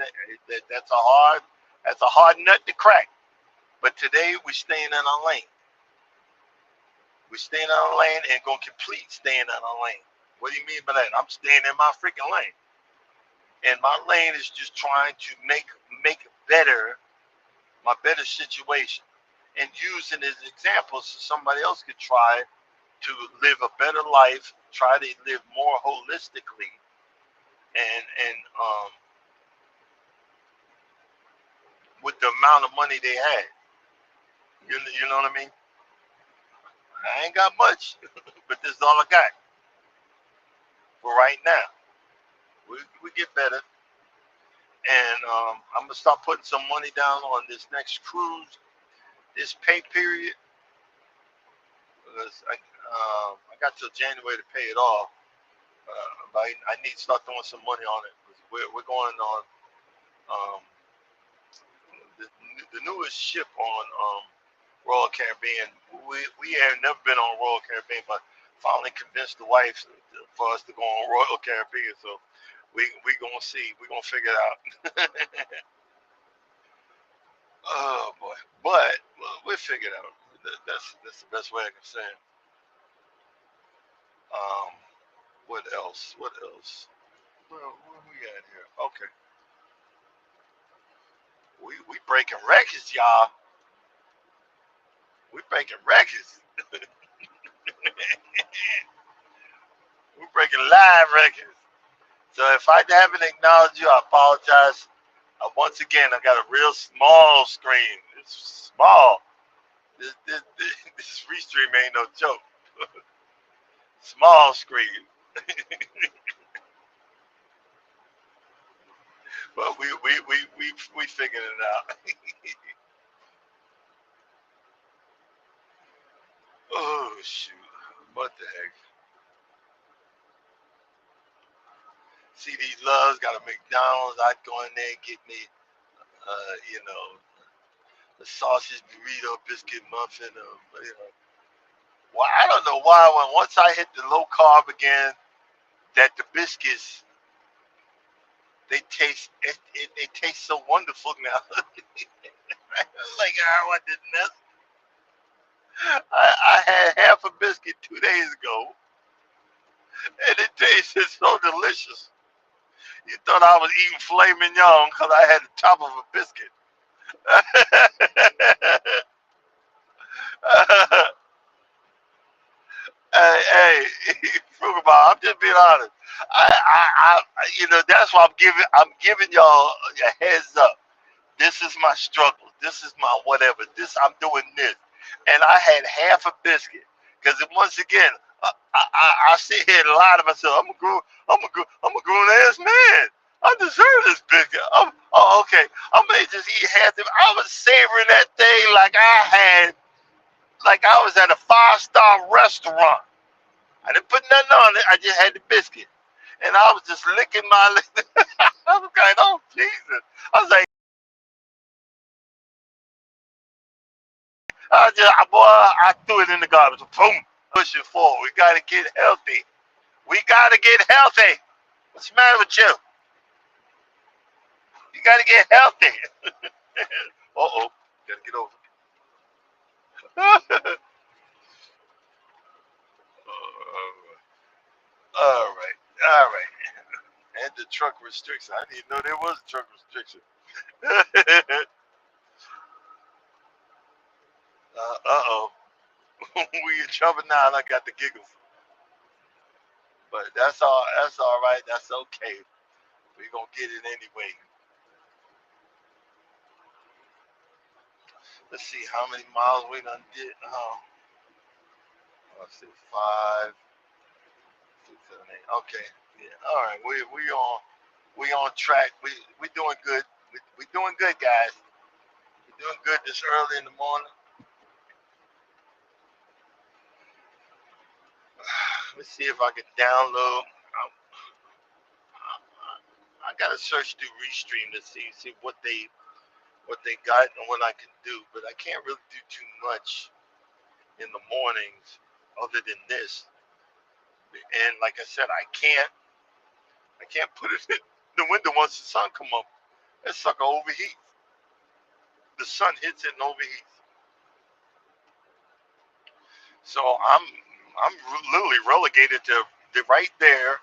that's a hard nut to crack. But today we're staying in our lane. We're staying in our lane and gonna complete staying in our lane. What do you mean by that? I'm staying in my freaking lane. And my lane is just trying to make better my better situation and using as examples so somebody else could try to live a better life, try to live more holistically, and with the amount of money they had. You know what I mean? I ain't got much, but this is all I got for right now. We get better, and I'm gonna start putting some money down on this next cruise, this pay period, because I got till January to pay it off. But I need to start throwing some money on it. We're going on um, the, the newest ship on Royal Caribbean. We have never been on Royal Caribbean, but finally convinced the wife for us to go on Royal Caribbean. So we gonna see. We gonna figure it out. Oh boy, but we'll figure it out. That's the best way I can say it. Um, what else? What else? Where we at here? Okay, we breaking records, y'all. We breaking records. We breaking live records. So if I haven't acknowledged you, I apologize. Once again, I got a real small screen. It's small. This restream ain't no joke. Small screen. But we figured it out. Oh shoot. What the heck? See these loves got a McDonald's. I'd go in there and get me you know, the sausage burrito, biscuit muffin, you know. Well, I don't know why when once I hit the low carb again, that the biscuits they taste so wonderful now. Like I want this mess. I had half a biscuit 2 days ago, and it tasted so delicious. You thought I was eating filet mignon because I had the top of a biscuit. Hey, Frugal, I'm just being honest. That's why I'm giving y'all a heads up. This is my struggle. This is my whatever. I'm doing this, and I had half a biscuit because once again, I sit here and lie to myself. I'm a grown ass man. I deserve this biscuit. Okay. I may just eat half of it. I was savoring that thing like I was at a 5-star restaurant. I didn't put nothing on it. I just had the biscuit, and I was just licking my lip. I was like, oh Jesus! I was like, I threw it in the garbage. Boom, pushing forward. We gotta get healthy. We gotta get healthy. What's the matter with you? You gotta get healthy. Uh-oh, gotta get over. All right, all right. And the truck restriction. I didn't know there was a truck restriction. Uh-oh. We in trouble now and I got the giggles. But that's all right. That's okay. We gonna get it anyway. Let's see how many miles we done did. Let's see, 5, 6, 7, 8. Okay. Yeah. All right. We on track. We doing good. We doing good, guys. We doing good this early in the morning. Let's see if I can download. I gotta search through Restream to see what they got and what I can do, but I can't really do too much in the mornings other than this. And like I said, I can't put it in the window once the sun come up. That sucker overheats. The sun hits it and overheats. So I'm literally relegated to the right there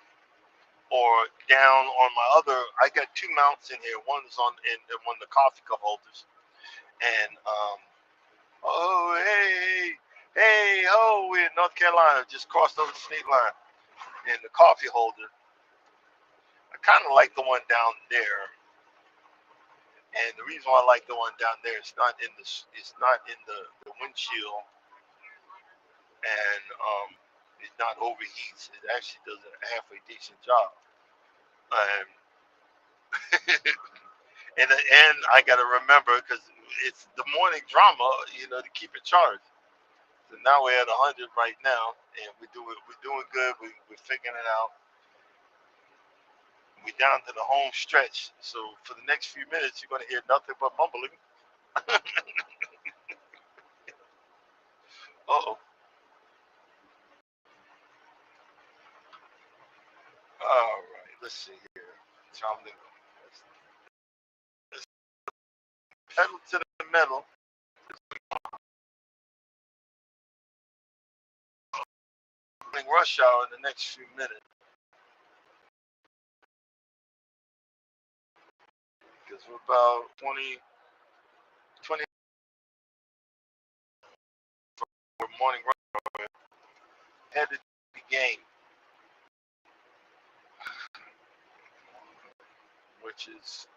or down on my other. I got two mounts in here. One's on in one of the coffee cup holders, and oh hey oh we're in North Carolina. Just crossed over the state line. And the coffee holder, I kind of like the one down there. And the reason why I like the one down there, it's not in the windshield, and it not overheats. It actually does a halfway decent job. And and I got to remember because it's the morning drama, to keep it charged. So now we're at 100 right now, and we're doing good. We're figuring it out. We down to the home stretch. So for the next few minutes, you're gonna hear nothing but mumbling. Uh oh. All right. Let's see here. Time to let's pedal to the metal. Rush hour in the next few minutes because we're about 20 for morning rush hour headed to the game, which is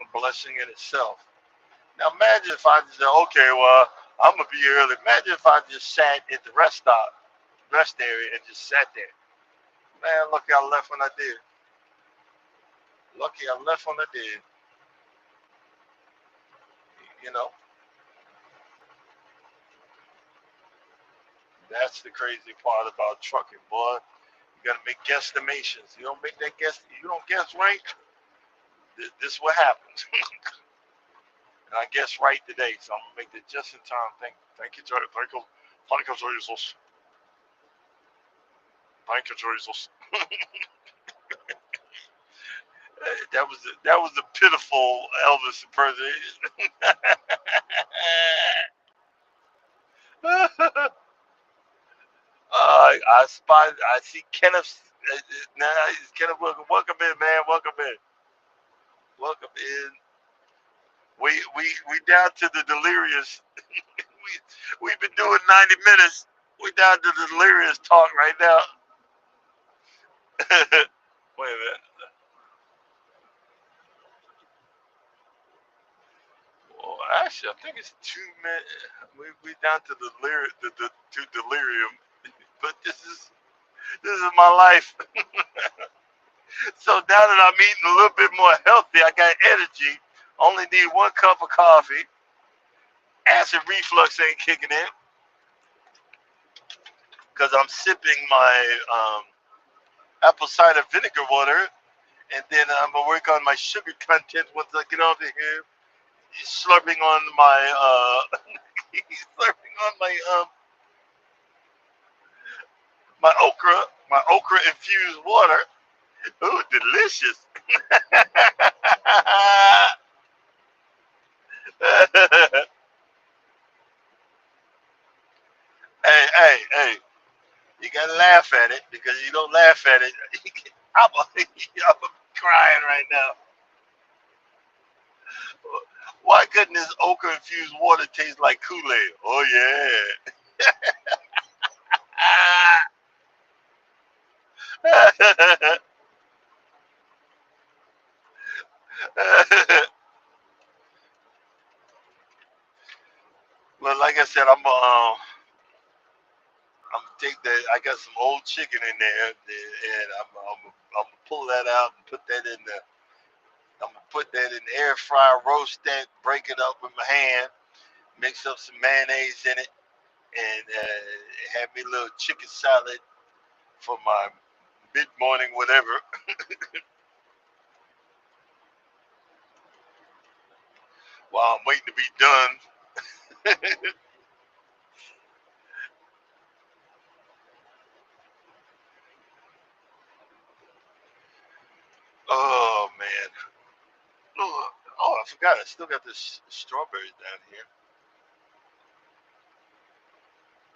a blessing in itself. Now imagine if I just said, okay, well, I'm gonna be early. Imagine if I just sat at the rest area, and just sat there. Man, lucky I left when I did. Lucky I left when I did. You know, that's the crazy part about trucking, boy. You gotta make guesstimations. You don't make that guess. You don't guess right. This is what happens. And I guess right today, so I'm gonna make it just in time. Thank you, thank you, Jesus. Thank you, Jesus. That was a pitiful Elvis impersonation. I see Kenneth. Now Kenneth, welcome in, man. Welcome in. Welcome in. We down to the delirious. We've been doing 90 minutes. We down to the delirious talk right now. Wait a minute. Well, actually, I think it's 2 minutes. We down to to delirium. But this is my life. So now that I'm eating a little bit more healthy, I got energy. Only need 1 cup of coffee. Acid reflux ain't kicking in because I'm sipping my apple cider vinegar water, and then I'm gonna work on my sugar content once I get over here. Slurping on my slurping on my okra infused water. Ooh, delicious. Hey, you gotta laugh at it because you don't laugh at it. I'm crying right now. Why couldn't this okra infused water taste like Kool-Aid? Oh yeah. Well, like I said, I'm gonna take that. I got some old chicken in there, and I'm gonna pull that out and put that in the. I'm gonna put that in the air fryer, roast that, break it up with my hand, mix up some mayonnaise in it, and have me a little chicken salad for my mid morning whatever while I'm waiting to be done. Oh man. Oh, I forgot. I still got this strawberries down here,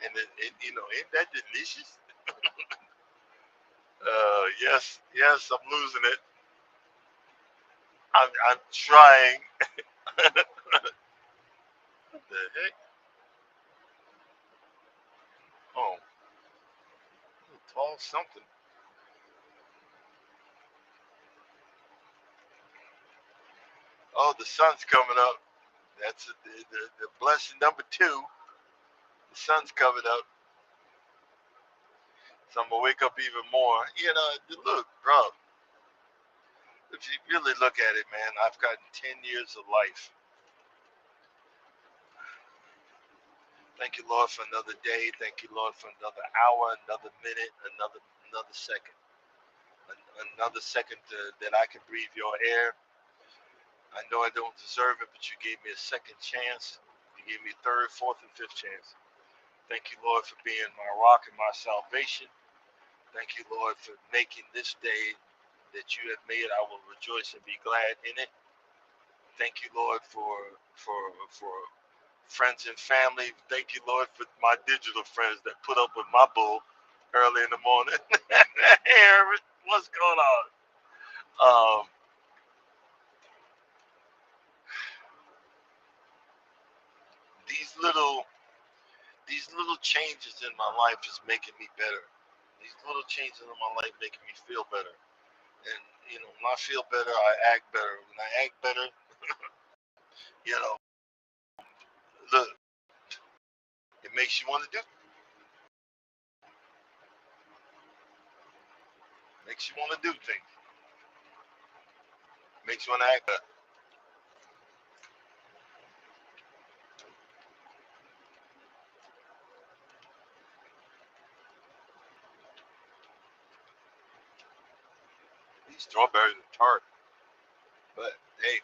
and ain't that delicious? Yes, I'm losing it. I'm trying. What the heck? Oh, tall something. Oh, the sun's coming up. That's the blessing number two. The sun's coming up, so I'm gonna wake up even more. Look, bro. If you really look at it, man, I've gotten 10 years of life. Thank you, Lord, for another day. Thank you, Lord, for another hour, another minute, another second. another second that I can breathe your air. I know I don't deserve it, but you gave me a second chance. You gave me a third, fourth, and fifth chance. Thank you, Lord, for being my rock and my salvation. Thank you, Lord, for making this day that you have made. I will rejoice and be glad in it. Thank you, Lord, for friends and family. Thank you, Lord, for my digital friends that put up with my bull early in the morning. Hey, Herbert, what's going on? Um, these little these little changes in my life is making me better. These little changes in my life making me feel better. And when I feel better, I act better. When I act better, you know, look, it makes you want to do. Makes you want to do things. Makes you want to act better. These strawberries are tart, but hey,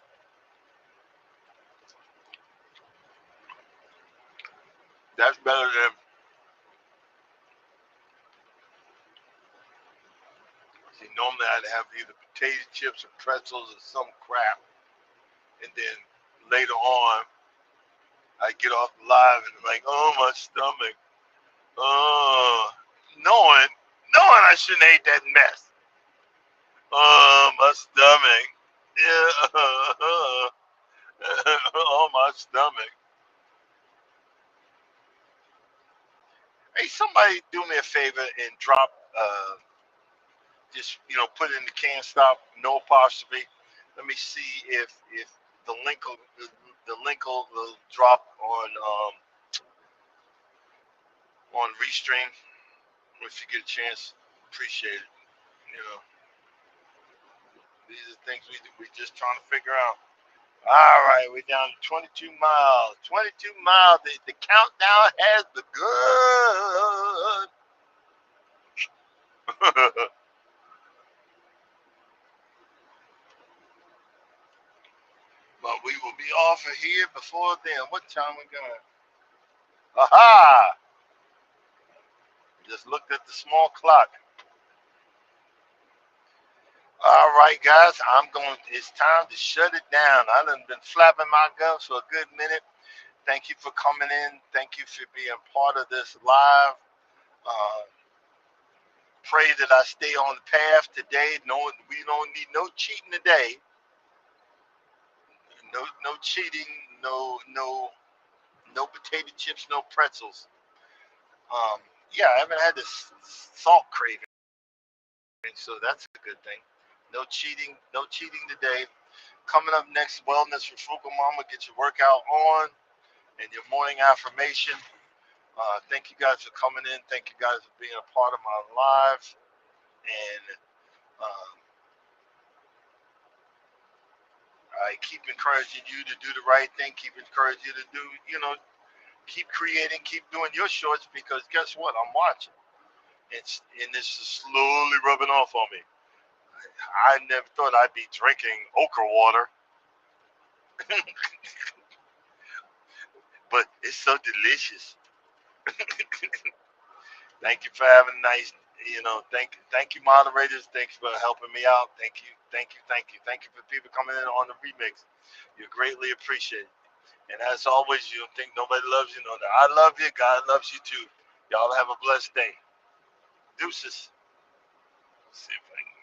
that's better than. See, normally I'd have either potato chips or pretzels or some crap, and then later on I get off live and I'm like, oh my stomach, oh, knowing I shouldn't eat that mess. Oh my stomach, yeah, oh my stomach. Hey, somebody do me a favor and drop, just put it in the can stop, no apostrophe. Let me see if the link will drop on Restream if you get a chance. Appreciate it. You know, these are things we just trying to figure out. All right, we're down to 22 miles. 22 miles. The countdown has begun. But we will be off of here before then. What time we going? Aha! Just looked at the small clock. All right, guys, it's time to shut it down. I done been flapping my gums for a good minute. Thank you for coming in. Thank you for being part of this live. Uh, pray that I stay on the path today. No, we don't need no cheating today. No cheating. No potato chips. No pretzels. Um, yeah, I haven't had this salt craving, so that's a good thing. No cheating. No cheating today. Coming up next, Wellness for Frugal Mama. Get your workout on and your morning affirmation. Thank you guys for coming in. Thank you guys for being a part of my live. And um, I keep encouraging you to do the right thing. Keep encouraging you to keep creating, keep doing your shorts because guess what? I'm watching. And this is slowly rubbing off on me. I never thought I'd be drinking okra water, but it's so delicious. Thank you for having a nice, thank you moderators. Thanks for helping me out. Thank you for people coming in on the remix. You're greatly appreciated. And as always, you don't think nobody loves you. No, I love you. God loves you too. Y'all have a blessed day. Deuces. See if I can